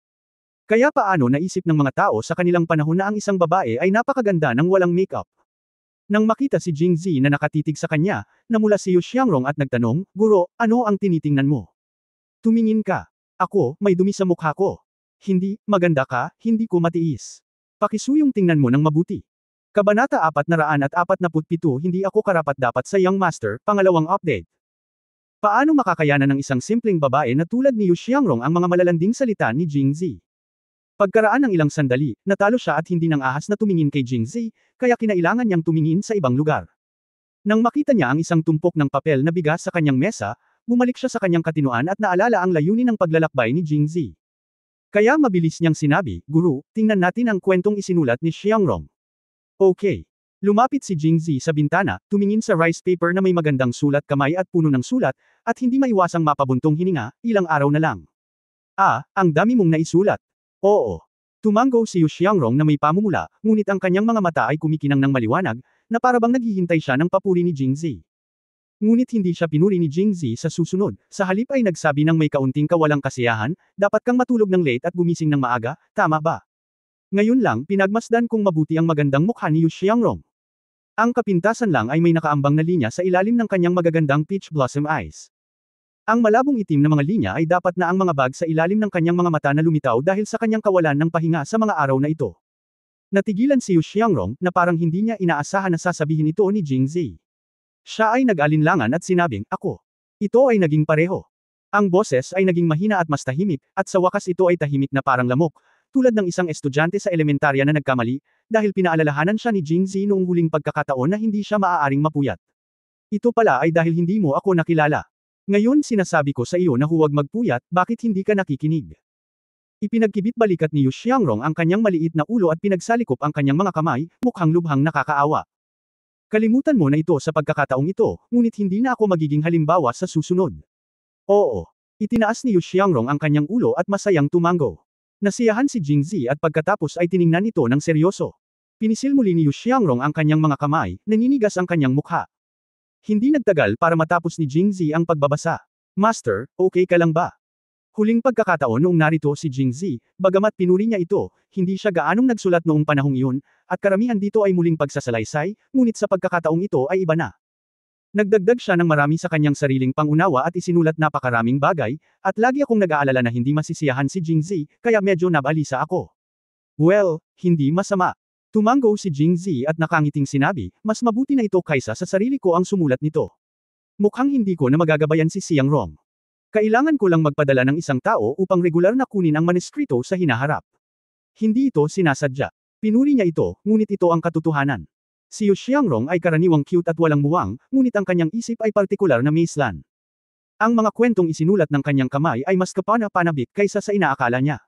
Kaya paano naisip ng mga tao sa kanilang panahon na ang isang babae ay napakaganda ng walang makeup? Nang makita si Jingzi na nakatitig sa kanya, namula si Yu Xiangrong at nagtanong, Guro, ano ang tinitingnan mo? Tumingin ka. Ako, may dumi sa mukha ko. Hindi, maganda ka, hindi ko matiis. Pakisuyong tingnan mo ng mabuti. Kabanata 447 Hindi ako karapat-dapat sa Young Master, pangalawang update. Paano makakayanan ng isang simpleng babae na tulad ni Yu Xiangrong ang mga malalanding salita ni Jingzi? Pagkaraan ng ilang sandali, natalo siya at hindi nang ahas na tumingin kay Jingzi, kaya kinailangan niyang tumingin sa ibang lugar. Nang makita niya ang isang tumpok ng papel na bigas sa kanyang mesa, bumalik siya sa kanyang katinoan at naalala ang layunin ng paglalakbay ni Jingzi. Kaya mabilis niyang sinabi, Guru, tingnan natin ang kwentong isinulat ni Xiangrong. Okay. Lumapit si Jingzi sa bintana, tumingin sa rice paper na may magandang sulat kamay at puno ng sulat, at hindi maiwasang mapabuntong hininga, ilang araw na lang. Ang dami mong naisulat. Oo. Tumango si Yu Xiangrong na may pamumula, ngunit ang kanyang mga mata ay kumikinang ng maliwanag, na parabang naghihintay siya ng papuri ni Jingzi. Ngunit hindi siya pinuri ni Jingzi sa susunod, sa halip ay nagsabi ng may kaunting kawalang kasiyahan, dapat kang matulog ng late at gumising ng maaga, tama ba? Ngayon lang pinagmasdan kong mabuti ang magandang mukha ni Yu Xiangrong. Ang kapintasan lang ay may nakaambang na linya sa ilalim ng kanyang magagandang peach blossom eyes. Ang malabong itim na mga linya ay dapat na ang mga bag sa ilalim ng kanyang mga mata na lumitaw dahil sa kanyang kawalan ng pahinga sa mga araw na ito. Natigilan si Yu Xiangrong na parang hindi niya inaasahan na sasabihin ito ni Jingzi. Siya ay nag-alinlangan at sinabing, ako. Ito ay naging pareho. Ang boses ay naging mahina at mas tahimik, at sa wakas ito ay tahimik na parang lamok, tulad ng isang estudyante sa elementarya na nagkamali, dahil pinaalalahanan siya ni Jingzi noong huling pagkakataon na hindi siya maaaring mapuyat. Ito pala ay dahil hindi mo ako nakilala. Ngayon sinasabi ko sa iyo na huwag magpuyat, bakit hindi ka nakikinig? Ipinagkibit balikat ni Yu Xiangrong ang kanyang maliit na ulo at pinagsalikop ang kanyang mga kamay, mukhang lubhang nakakaawa. Kalimutan mo na ito sa pagkakataong ito, ngunit hindi na ako magiging halimbawa sa susunod. Oo. Itinaas ni Yu Xiangrong ang kanyang ulo at masayang tumango. Nasiyahan si Jingzi at pagkatapos ay tiningnan ito ng seryoso. Pinisil muli ni Yu Xiangrong ang kanyang mga kamay, naninigas ang kanyang mukha. Hindi nagtagal para matapos ni Jingzi ang pagbabasa. Master, okay ka lang ba? Huling pagkakataon noong narito si Jingzi, bagamat pinuri niya ito, hindi siya gaanong nagsulat noong panahong iyon, at karamihan dito ay muling pagsasalaysay, ngunit sa pagkakataong ito ay iba na. Nagdagdag siya ng marami sa kanyang sariling pangunawa at isinulat napakaraming bagay, at lagi akong nag-aalala na hindi masisiyahan si Jingzi, kaya medyo nabalisa ako. Well, hindi masama. Tumango si Jingzi at nakangiting sinabi, mas mabuti na ito kaysa sa sarili ko ang sumulat nito. Mukhang hindi ko na magagabayan si Xiangrong. Kailangan ko lang magpadala ng isang tao upang regular na kunin ang manuskrito sa hinaharap. Hindi ito sinasadya. Pinuri niya ito, ngunit ito ang katotohanan. Si Yu Xiangrong ay karaniwang cute at walang muwang, ngunit ang kanyang isip ay partikular na maislan. Ang mga kwentong isinulat ng kanyang kamay ay mas kapana-panabik kaysa sa inaakala niya.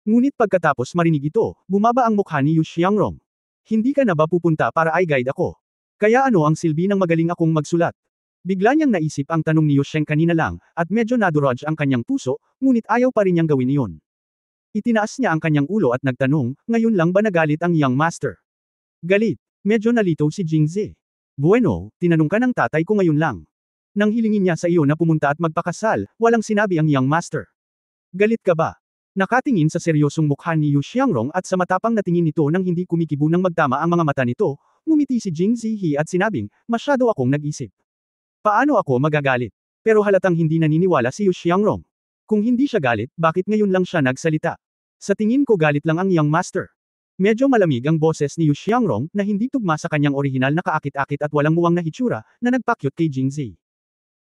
Ngunit pagkatapos marinig ito, bumaba ang mukha ni Yu Xiangrong. Hindi ka na ba pupunta para i-guide ako? Kaya ano ang silbi ng magaling akong magsulat? Bigla niyang naisip ang tanong ni Yu Sheng kanina lang, at medyo nadurog ang kanyang puso, ngunit ayaw pa rin niyang gawin iyon. Itinaas niya ang kanyang ulo at nagtanong, ngayon lang ba nagalit ang Young Master? Galit. Medyo nalito si Jingzi. Bueno, tinanong ka ng tatay ko ngayon lang. Nang hilingin niya sa iyo na pumunta at magpakasal, walang sinabi ang Young Master. Galit ka ba? Nakatingin sa seryosong mukha ni Yu Xiangrong at sa matapang na tingin nito nang hindi kumikibo ng magtama ang mga mata nito, ngumiti si Jingzi at sinabing, masyado akong nag-isip. Paano ako magagalit? Pero halatang hindi naniniwala si Yu Xiangrong. Kung hindi siya galit, bakit ngayon lang siya nagsalita? Sa tingin ko galit lang ang Young Master. Medyo malamig ang boses ni Yu Xiangrong na hindi tugma sa kanyang orihinal na kaakit-akit at walang muwang na hitsura na nagpakyut kay Jingzi.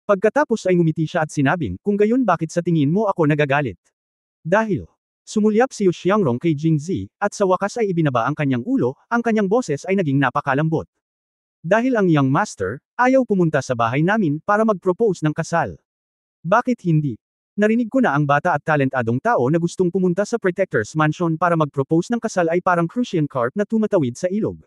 Pagkatapos ay ngumiti siya at sinabing, kung gayon bakit sa tingin mo ako nagagalit? Dahil, sumulyap si Yu Xiangrong kay Jingzi, at sa wakas ay ibinaba ang kanyang ulo, ang kanyang boses ay naging napakalambot. Dahil ang Young Master, ayaw pumunta sa bahay namin para mag-propose ng kasal. Bakit hindi? Narinig ko na ang bata at talentadong tao na gustong pumunta sa Protector's Mansion para mag-propose ng kasal ay parang Crucian carp na tumatawid sa ilog.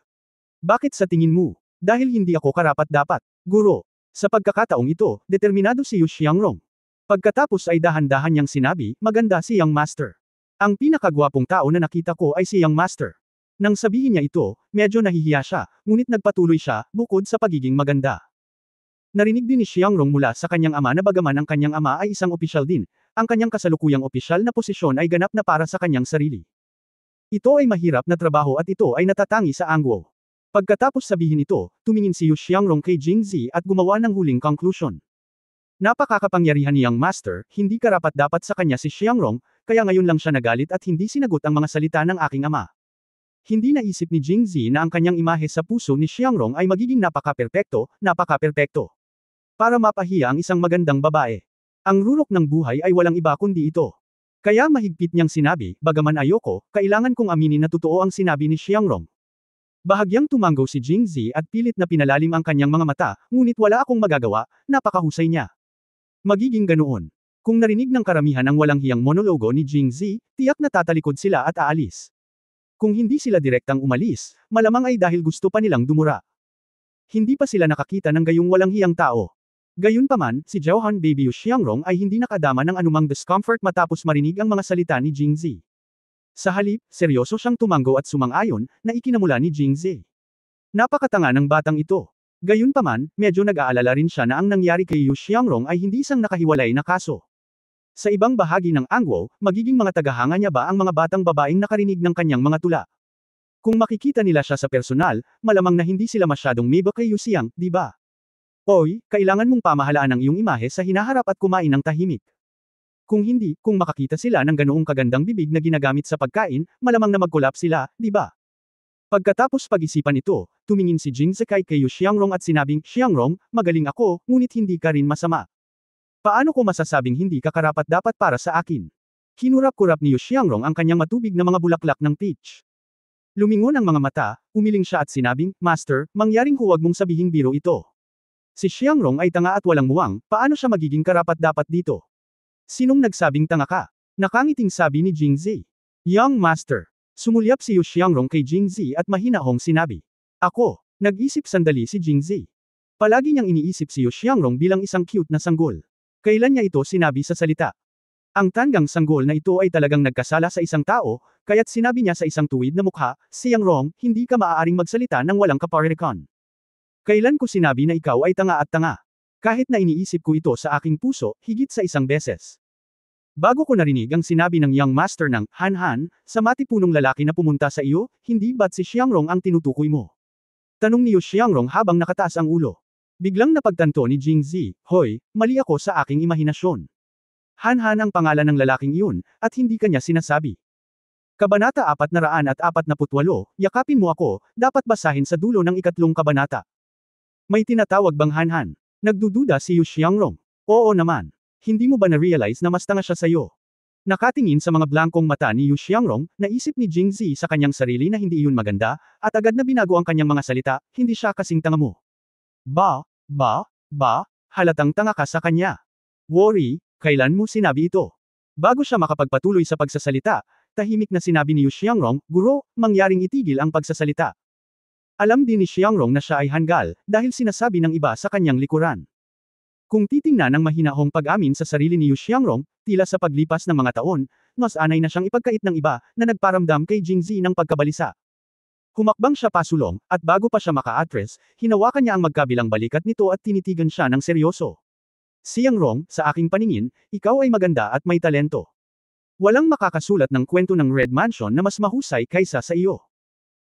Bakit sa tingin mo? Dahil hindi ako karapat-dapat. Guro. Sa pagkakataong ito, determinado si Yu Xiangrong. Pagkatapos ay dahan-dahan niyang sinabi, maganda si Young Master. Ang pinakagwapong tao na nakita ko ay si Young Master. Nang sabihin niya ito, medyo nahihiya siya, ngunit nagpatuloy siya, bukod sa pagiging maganda. Narinig din ni Xiangrong mula sa kanyang ama na bagaman ang kanyang ama ay isang opisyal din, ang kanyang kasalukuyang opisyal na posisyon ay ganap na para sa kanyang sarili. Ito ay mahirap na trabaho at ito ay natatangi sa Angguo. Pagkatapos sabihin ito, tumingin si Yu Xiangrong kay Jingzi at gumawa ng huling conclusion. Napakakapangyarihan ni Young Master, hindi karapat-dapat sa kanya si Xiangrong, kaya ngayon lang siya nagalit at hindi sinagot ang mga salita ng aking ama. Hindi naisip ni Jingzi na ang kanyang imahe sa puso ni Xiangrong ay magiging napaka-perpekto, napaka-perpekto. Para mapahiya ang isang magandang babae. Ang rurok ng buhay ay walang iba kundi ito. Kaya mahigpit niyang sinabi, bagaman ayoko, kailangan kong aminin na totoo ang sinabi ni Xiangrong. Bahagyang tumango si Jingzi at pilit na pinalalim ang kanyang mga mata, ngunit wala akong magagawa, napakahusay niya. Magiging ganoon. Kung narinig ng karamihan ang walang hiyang monologo ni Jingzi, tiyak na tatalikod sila at aalis. Kung hindi sila direktang umalis, malamang ay dahil gusto pa nilang dumura. Hindi pa sila nakakita ng gayong walang hiyang tao. Gayunpaman, si Johan Baby Xiangrong ay hindi nakadama ng anumang discomfort matapos marinig ang mga salita ni Jingzi. Sa halip, seryoso siyang tumango at sumang-ayon, na ikinamula ni Jingzi. Napakatanga ng batang ito. Gayunpaman, medyo nag-aalala rin siya na ang nangyari kay Yu Xiangrong ay hindi isang nakahiwalay na kaso. Sa ibang bahagi ng Angwo, magiging mga tagahanga niya ba ang mga batang babaeng nakarinig ng kanyang mga tula? Kung makikita nila siya sa personal, malamang na hindi sila masyadong meba kay Yu Xiang, di ba? Oy, kailangan mong pamahalaan ang iyong imahe sa hinaharap at kumain ng tahimik. Kung hindi, kung makakita sila ng ganoong kagandang bibig na ginagamit sa pagkain, malamang na mag-collapse sila, di ba? Pagkatapos pag-isipan ito, tumingin si Jingzi kay Yu Xiangrong at sinabing, Xiangrong, magaling ako, ngunit hindi ka rin masama. Paano ko masasabing hindi ka karapat-dapat para sa akin? Kinurap-kurap ni Yu Xiangrong ang kanyang matubig na mga bulaklak ng peach. Lumingon ang mga mata, umiling siya at sinabing, Master, mangyaring huwag mong sabihing biro ito. Si Xiangrong ay tanga at walang muwang, paano siya magiging karapat-dapat dito? Sinong nagsabing tanga ka? Nakangiting sabi ni Jingzi. Young Master. Sumulyap si Yu Xiangrong kay Jingzi at mahinahong sinabi. Ako. Nag-isip sandali si Jingzi. Palagi niyang iniisip si Yu Xiangrong bilang isang cute na sanggol. Kailan niya ito sinabi sa salita? Ang tanggang sanggol na ito ay talagang nagkasala sa isang tao, kaya't sinabi niya sa isang tuwid na mukha, Xiangrong, hindi ka maaaring magsalita ng walang kaparirikan. Kailan ko sinabi na ikaw ay tanga at tanga? Kahit na iniisip ko ito sa aking puso, higit sa isang beses. Bago ko narinig ang sinabi ng young master ng Han, sa matipunong lalaki na pumunta sa iyo, hindi ba't si Xiangrong ang tinutukoy mo? Tanong ni Yu Xiangrong habang nakataas ang ulo. Biglang napagtanto ni Jingzi, hoy, mali ako sa aking imahinasyon. Han ang pangalan ng lalaking iyon, at hindi kanya sinasabi. Kabanata 448, yakapin mo ako, dapat basahin sa dulo ng 3 kabanata. May tinatawag bang Han? Nagdududa si Yu Xiangrong. Oo naman. Hindi mo ba na-realize na mas tanga siya sa'yo? Nakatingin sa mga blankong mata ni Yu Xiangrong, naisip ni Jingzi sa kanyang sarili na hindi iyon maganda, at agad na binago ang kanyang mga salita, hindi siya kasing tanga mo. Halatang tanga ka sa kanya. Worry, kailan mo sinabi ito? Bago siya makapagpatuloy sa pagsasalita, tahimik na sinabi ni Yu Xiangrong, Guro, mangyaring itigil ang pagsasalita. Alam din ni Xiangrong na siya ay hanggal, dahil sinasabi ng iba sa kanyang likuran. Kung titingnan ng mahinahong pag-amin sa sarili ni Yu Xiangrong, tila sa paglipas ng mga taon, mas anay na siyang ipagkait ng iba, na nagparamdam kay Jingzi ng pagkabalisa. Humakbang siya pasulong, at bago pa siya maka-address, hinawakan niya ang magkabilang balikat nito at tinitigan siya ng seryoso. Xiangrong, sa aking paningin, ikaw ay maganda at may talento. Walang makakasulat ng kwento ng Red Mansion na mas mahusay kaysa sa iyo.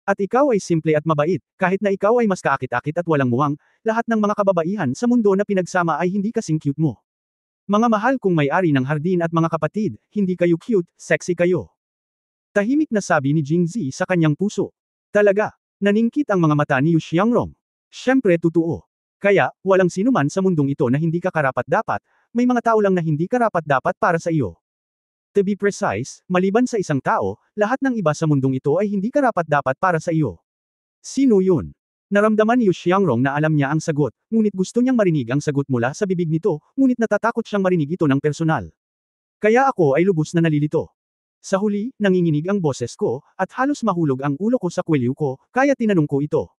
At ikaw ay simple at mabait, kahit na ikaw ay mas kaakit-akit at walang muwang, lahat ng mga kababaihan sa mundo na pinagsama ay hindi kasing cute mo. Mga mahal kong may-ari ng hardin at mga kapatid, hindi kayo cute, sexy kayo. Tahimik na sabi ni Jingzi sa kanyang puso. Talaga, naningkit ang mga mata ni Yu Xiangrong. Siyempre totoo. Kaya, walang sinuman sa mundong ito na hindi ka karapat-dapat, may mga tao lang na hindi karapat-dapat para sa iyo. To be precise, maliban sa isang tao, lahat ng iba sa mundong ito ay hindi karapat-dapat para sa iyo. Sino yun? Naramdaman ni Yu Xiangrong na alam niya ang sagot, ngunit gusto niyang marinig ang sagot mula sa bibig nito, ngunit natatakot siyang marinig ito ng personal. Kaya ako ay lubos na nalilito. Sa huli, nanginginig ang boses ko, at halos mahulog ang ulo ko sa kwelyo ko, kaya tinanong ko ito.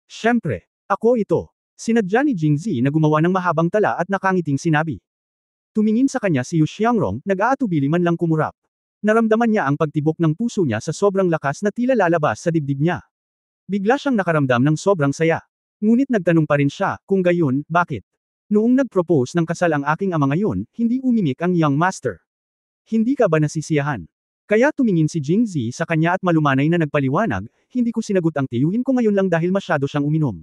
Siyempre, ako ito. Sinadya ni Jingzi na gumawa ng mahabang tala at nakangiting sinabi. Tumingin sa kanya si Yu Xiangrong, nag-aatubili man lang kumurap. Naramdaman niya ang pagtibok ng puso niya sa sobrang lakas na tila lalabas sa dibdib niya. Bigla siyang nakaramdam ng sobrang saya. Ngunit nagtanong pa rin siya, kung gayon, bakit? Noong nag-propose ng kasal ang aking ama ngayon, hindi umimik ang young master. Hindi ka ba nasisiyahan? Kaya tumingin si Jingzi sa kanya at malumanay na nagpaliwanag, hindi ko sinagot ang tiyuhin ko ngayon lang dahil masyado siyang uminom.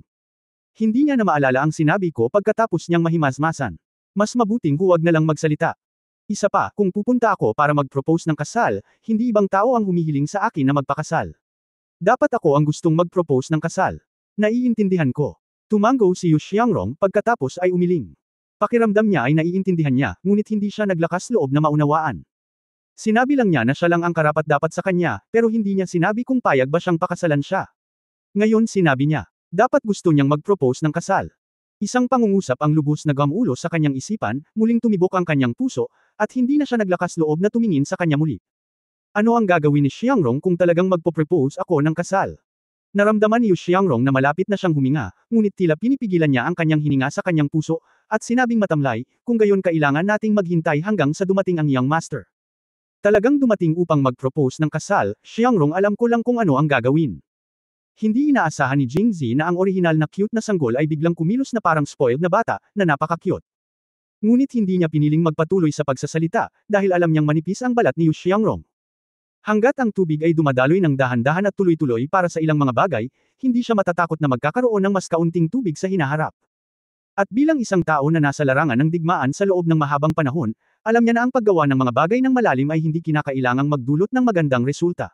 Hindi niya na maalala ang sinabi ko pagkatapos niyang mahimasmasan. Mas mabuting huwag na lang magsalita. Isa pa, kung pupunta ako para mag-propose ng kasal, hindi ibang tao ang humihiling sa akin na magpakasal. Dapat ako ang gustong mag-propose ng kasal. Naiintindihan ko. Tumango si Yu Xiangrong pagkatapos ay umiling. Pakiramdam niya ay naiintindihan niya, ngunit hindi siya naglakas loob na maunawaan. Sinabi lang niya na siya lang ang karapat-dapat sa kanya, pero hindi niya sinabi kung payag ba siyang pakasalan siya. Ngayon sinabi niya, dapat gusto niyang mag-propose ng kasal. Isang pangungusap ang lubos na gamulo sa kanyang isipan, muling tumibok ang kanyang puso, at hindi na siya naglakas loob na tumingin sa kanya muli. Ano ang gagawin ni Xiangrong kung talagang magpo-propose ako ng kasal? Naramdaman ni Yu Xiangrong na malapit na siyang huminga, ngunit tila pinipigilan niya ang kanyang hininga sa kanyang puso, at sinabing matamlay, kung gayon kailangan nating maghintay hanggang sa dumating ang young master. Talagang dumating upang mag-propose ng kasal, Xiangrong alam ko lang kung ano ang gagawin. Hindi inaasahan ni Jingzi na ang orihinal na cute na sanggol ay biglang kumilos na parang spoiled na bata, na napaka-cute. Ngunit hindi niya piniling magpatuloy sa pagsasalita, dahil alam niyang manipis ang balat ni Yu Xiangrong. Hanggat ang tubig ay dumadaloy ng dahan-dahan at tuloy-tuloy para sa ilang mga bagay, hindi siya matatakot na magkakaroon ng mas kaunting tubig sa hinaharap. At bilang isang tao na nasa larangan ng digmaan sa loob ng mahabang panahon, alam niya na ang paggawa ng mga bagay ng malalim ay hindi kinakailangang magdulot ng magandang resulta.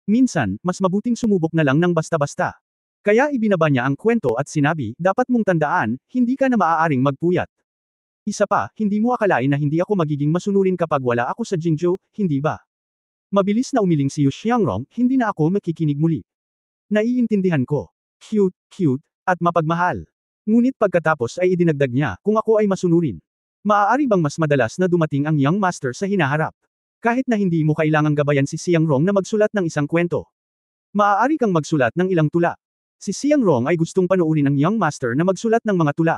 Minsan, mas mabuting sumubok na lang ng basta-basta. Kaya ibinaba niya ang kwento at sinabi, dapat mong tandaan, hindi ka na maaaring magpuyat. Isa pa, hindi mo akalain na hindi ako magiging masunurin kapag wala ako sa Jingzhou, hindi ba? Mabilis na umiling si Yu Xiangrong, hindi na ako makikinig muli. Naiintindihan ko. Cute, at mapagmahal. Ngunit pagkatapos ay idinagdag niya, kung ako ay masunurin. Maaari bang mas madalas na dumating ang young master sa hinaharap? Kahit na hindi mo kailangang gabayan si Xiangrong na magsulat ng isang kwento. Maaari kang magsulat ng ilang tula. Si Xiangrong ay gustong panoorin ang young master na magsulat ng mga tula.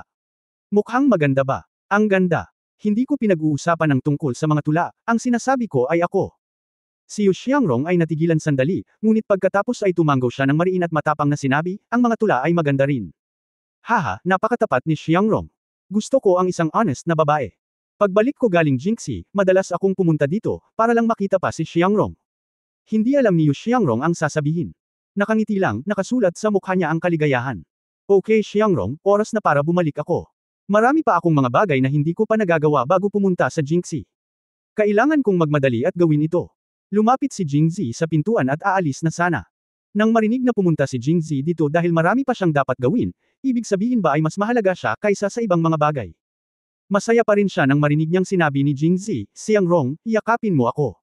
Mukhang maganda ba? Ang ganda. Hindi ko pinag-uusapan ng tungkol sa mga tula, ang sinasabi ko ay ako. Si Yu Xiangrong ay natigilan sandali, ngunit pagkatapos ay tumango siya ng mariin at matapang na sinabi, ang mga tula ay maganda rin. Haha, napakatapat ni Xiangrong. Gusto ko ang isang honest na babae. Pagbalik ko galing Jingxi, madalas akong pumunta dito, para lang makita pa si Xiangrong. Hindi alam ni Yu Xiangrong ang sasabihin. Nakangiti lang, nakasulat sa mukha niya ang kaligayahan. Okay Xiangrong, oras na para bumalik ako. Marami pa akong mga bagay na hindi ko pa nagagawa bago pumunta sa Jingxi. Kailangan kong magmadali at gawin ito. Lumapit si Jingzi sa pintuan at aalis na sana. Nang marinig na pumunta si Jingzi dito dahil marami pa siyang dapat gawin, ibig sabihin ba ay mas mahalaga siya kaysa sa ibang mga bagay. Masaya pa rin siya nang marinig niyang sinabi ni Jingzi, Xiangrong, yakapin mo ako.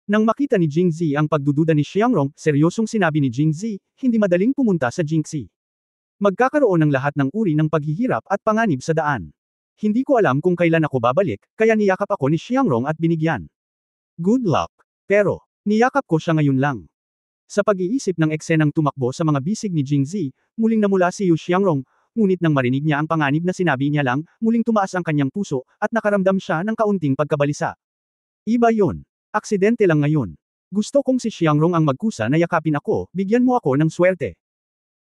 Nang makita ni Jingzi ang pagdududa ni Xiangrong, seryosong sinabi ni Jingzi, hindi madaling pumunta sa Jingxi. Magkakaroon ng lahat ng uri ng paghihirap at panganib sa daan. Hindi ko alam kung kailan ako babalik, kaya niyakap ako ni Xiangrong at binigyan. Good luck. Pero, niyakap ko siya ngayon lang. Sa pag-iisip ng eksenang tumakbo sa mga bisig ni Jingzi, muling namula si Yu Xiangrong, ngunit nang marinig niya ang panganib na sinabi niya lang, muling tumaas ang kanyang puso, at nakaramdam siya ng kaunting pagkabalisa. Iba yon. Aksidente lang ngayon. Gusto kong si Xiangrong ang magkusa na yakapin ako, bigyan mo ako ng swerte.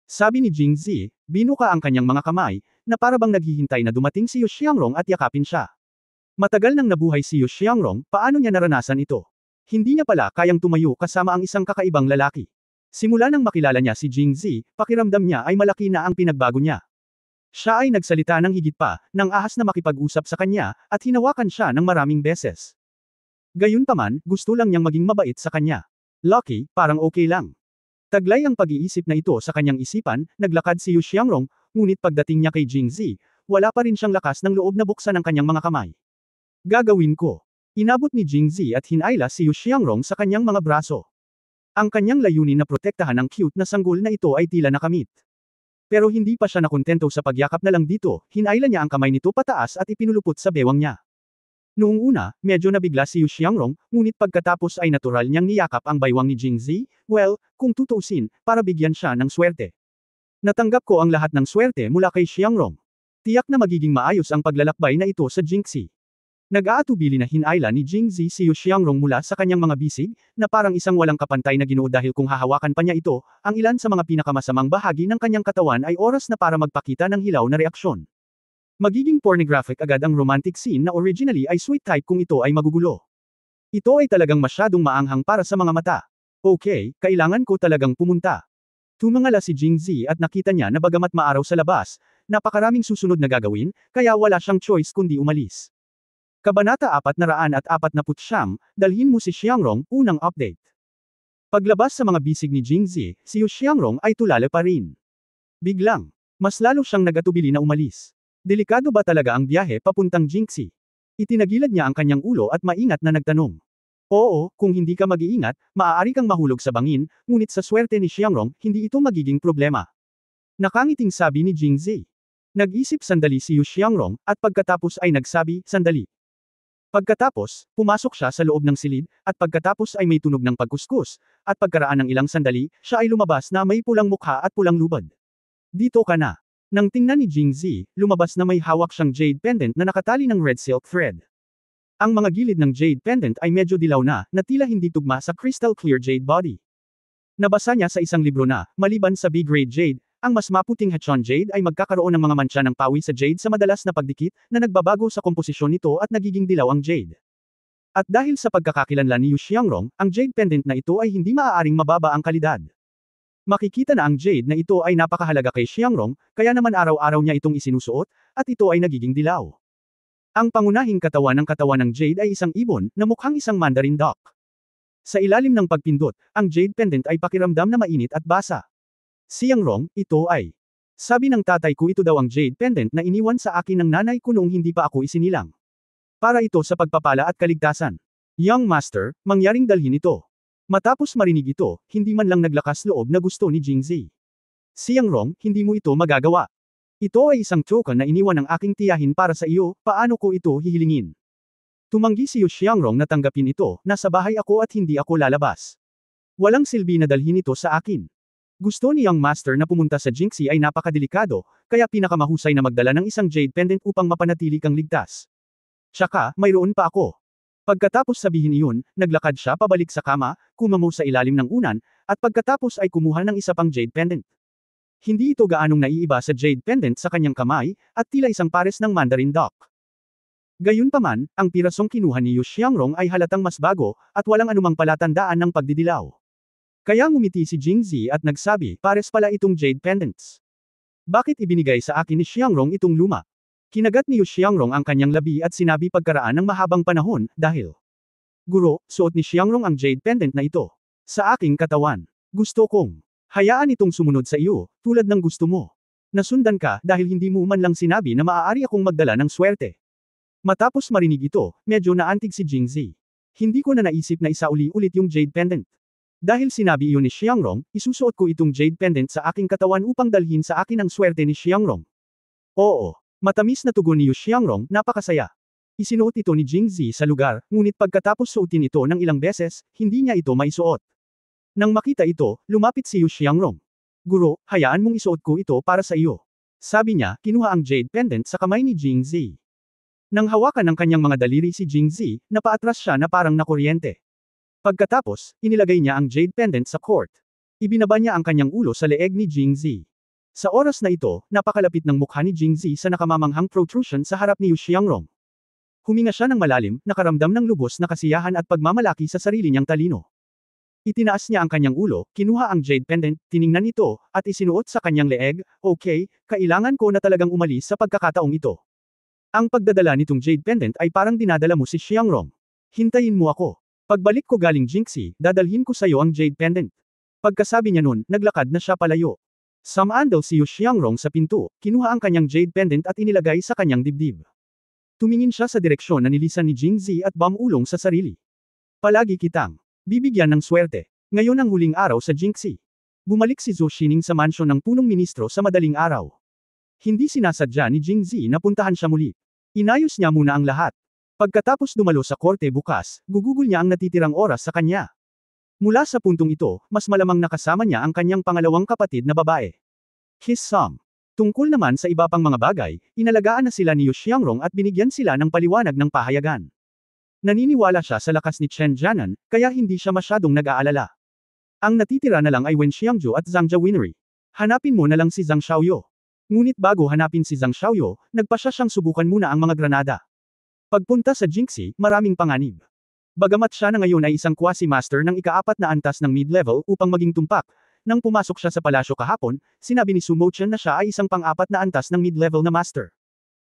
Sabi ni Jingzi, binuka ang kanyang mga kamay, na parabang naghihintay na dumating si Yu Xiangrong at yakapin siya. Matagal nang nabuhay si Yu Xiangrong, paano niya naranasan ito? Hindi niya pala kayang tumayo kasama ang isang kakaibang lalaki. Simula nang makilala niya si Jingzi, pakiramdam niya ay malaki na ang pinagbago niya. Siya ay nagsalita ng higit pa, nang ahas na makipag-usap sa kanya, at hinawakan siya ng maraming beses. Gayunpaman, gusto lang niyang maging mabait sa kanya. Lucky, parang okay lang. Taglay ang pag-iisip na ito sa kanyang isipan, naglakad si Yu Xiangrong, ngunit pagdating niya kay Jingzi, wala pa rin siyang lakas ng loob na buksan ang kanyang mga kamay. Gagawin ko. Inabot ni Jingzi at hinayla si Yu Xiangrong sa kanyang mga braso. Ang kanyang layunin na protektahan ang cute na sanggol na ito ay tila nakamit. Pero hindi pa siya nakontento sa pagyakap na lang dito, hinayla niya ang kamay nito pataas at ipinulupot sa bewang niya. Noong una, medyo nabigla si Yu Xiangrong, ngunit pagkatapos ay natural niyang niyakap ang baywang ni Jingzi, well, kung tutuusin, para bigyan siya ng swerte. Natanggap ko ang lahat ng swerte mula kay Xiangrong. Tiyak na magiging maayos ang paglalakbay na ito sa Jingxi. Nag-aatubili na hinayla ni Jingzi si Yu Xiangrong mula sa kanyang mga bisig, na parang isang walang kapantay na ginoo dahil kung hahawakan pa niya ito, ang ilan sa mga pinakamasamang bahagi ng kanyang katawan ay oras na para magpakita ng hilaw na reaksyon. Magiging pornographic agad ang romantic scene na originally ay sweet type kung ito ay magugulo. Ito ay talagang masyadong maanghang para sa mga mata. Okay, kailangan ko talagang pumunta. Tumangala si Jingzi at nakita niya na bagamat maaraw sa labas, napakaraming susunod na gagawin, kaya wala siyang choice kundi umalis. Kabanata 449, dalhin mo si Xiangrong, unang update. Paglabas sa mga bisig ni Jingzi, si Yu Xiangrong ay tulala pa rin. Biglang, mas lalo siyang nag-atubili na umalis. Delikado ba talaga ang biyahe papuntang Jingxi? Itinagilad niya ang kanyang ulo at maingat na nagtanong. Oo, kung hindi ka mag-iingat, maaari kang mahulog sa bangin, ngunit sa swerte ni Xiangrong, hindi ito magiging problema. Nakangiting sabi ni Jingzi. Nag-isip sandali si Yu Xiangrong, at pagkatapos ay nagsabi, sandali. Pagkatapos, pumasok siya sa loob ng silid, at pagkatapos ay may tunog ng pagkuskus, at pagkaraan ng ilang sandali, siya ay lumabas na may pulang mukha at pulang lubad. Dito ka na. Nang tingnan ni Jingzi, lumabas na may hawak siyang jade pendant na nakatali ng red silk thread. Ang mga gilid ng jade pendant ay medyo dilaw na tila hindi tugma sa crystal clear jade body. Nabasa niya sa isang libro na, maliban sa B-grade jade, ang mas maputing Hachon jade ay magkakaroon ng mga mantsa ng pawi sa jade sa madalas na pagdikit, na nagbabago sa komposisyon nito at nagiging dilaw ang jade. At dahil sa pagkakakilanlan ni Yu Xiangrong, ang jade pendant na ito ay hindi maaaring mababa ang kalidad. Makikita na ang jade na ito ay napakahalaga kay Xiangrong, kaya naman araw-araw niya itong isinusuot, at ito ay nagiging dilaw. Ang pangunahing katawan ng jade ay isang ibon, na mukhang isang mandarin duck. Sa ilalim ng pagpindot, ang jade pendant ay pakiramdam na mainit at basa. Xiangrong, ito ay. Sabi ng tatay ko, ito daw ang jade pendant na iniwan sa akin ng nanay ko noong hindi pa ako isinilang. Para ito sa pagpapala at kaligtasan. Young master, mangyaring dalhin ito. Matapos marinig ito, hindi man lang naglakas loob na gusto ni Jingzi. Xiangrong, hindi mo ito magagawa. Ito ay isang token na iniwan ng aking tiyahin para sa iyo, paano ko ito hihilingin? Tumanggi si Yu Xiangrong na tanggapin ito, nasa bahay ako at hindi ako lalabas. Walang silbi na dalhin ito sa akin. Gusto ni Young Master na pumunta sa Jingxi ay napakadelikado, kaya pinakamahusay na magdala ng isang jade pendant upang mapanatili kang ligtas. Tsaka, mayroon pa ako. Pagkatapos sabihin iyon, naglakad siya pabalik sa kama, kumamo sa ilalim ng unan, at pagkatapos ay kumuha ng isa pang jade pendant. Hindi ito gaanong naiiba sa jade pendant sa kanyang kamay, at tila isang pares ng mandarin duck. Gayunpaman, ang pirasong kinuha ni Yu Xiangrong ay halatang mas bago, at walang anumang palatandaan ng pagdidilaw. Kaya ngumiti si Jingzi at nagsabi, pares pala itong jade pendants. Bakit ibinigay sa akin ni Xiangrong itong luma? Kinagat ni Yu Xiangrong ang kanyang labi at sinabi pagkaraan ng mahabang panahon, dahil. Guro, suot ni Xiangrong ang jade pendant na ito. Sa aking katawan. Gusto kong. Hayaan itong sumunod sa iyo, tulad ng gusto mo. Nasundan ka dahil hindi mo man lang sinabi na maaari akong magdala ng swerte. Matapos marinig ito, medyo naantig si Jingzi. Hindi ko na naisip na isauli ulit yung jade pendant. Dahil sinabi iyon ni Xiangrong, isusuot ko itong jade pendant sa aking katawan upang dalhin sa akin ang swerte ni Xiangrong. Oo. Matamis na tugon ni Yu Xiangrong, napakasaya. Isinuot ito ni Jingzi sa lugar, ngunit pagkatapos suotin ito ng ilang beses, hindi niya ito maisuot. Nang makita ito, lumapit si Yu Xiangrong. Guro, hayaan mong isuot ko ito para sa iyo. Sabi niya, kinuha ang jade pendant sa kamay ni Jingzi. Nang hawakan ng kanyang mga daliri si Jingzi, napaatras siya na parang nakuryente. Pagkatapos, inilagay niya ang jade pendant sa court. Ibinaba niya ang kanyang ulo sa leeg ni Jingzi. Sa oras na ito, napakalapit ng mukha ni Jingzi sa nakamamanghang protrusion sa harap ni Yu Xiangrong. Huminga siya ng malalim, nakaramdam ng lubos na kasiyahan at pagmamalaki sa sarili niyang talino. Itinaas niya ang kanyang ulo, kinuha ang jade pendant, tiningnan ito, at isinuot sa kanyang leeg. Okay, kailangan ko na talagang umalis sa pagkakataong ito. Ang pagdadala nitong jade pendant ay parang dinadala mo si Xiangrong. Hintayin mo ako. Pagbalik ko galing Jingxi, dadalhin ko sa iyo ang jade pendant. Pagkasabi niya nun, naglakad na siya palayo. Sumandal si Yu Xiangrong sa pinto, kinuha ang kanyang jade pendant at inilagay sa kanyang dibdib. Tumingin siya sa direksyon na nilisan ni Jingzi at bumulong sa sarili. Palagi kitang bibigyan ng swerte. Ngayon ang huling araw sa Jingxi. Bumalik si Zhou Xining sa mansyon ng punong ministro sa madaling araw. Hindi sinasadya ni Jingzi na puntahan siya muli. Inayos niya muna ang lahat. Pagkatapos dumalo sa korte bukas, gugugol niya ang natitirang oras sa kanya. Mula sa puntong ito, mas malamang nakasama niya ang kanyang pangalawang kapatid na babae. His Song. Tungkol naman sa iba pang mga bagay, inalagaan na sila ni Yu Xiangrong at binigyan sila ng paliwanag ng pahayagan. Naniniwala siya sa lakas ni Chen Jianan, kaya hindi siya masyadong nag-aalala. Ang natitira na lang ay Wen Xiangju at Zhang Jiawinry. Hanapin mo na lang si Zhang Xiaoyo. Ngunit bago hanapin si Zhang Xiaoyo, nagpa siyang subukan muna ang mga granada. Pagpunta sa Jingxi, maraming panganib. Bagamat siya na ngayon ay isang quasi-master ng ika-4 na antas ng mid-level upang maging tumpak, nang pumasok siya sa palasyo kahapon, sinabi ni Su Mochen na siya ay isang pang-4 na antas ng mid-level na master.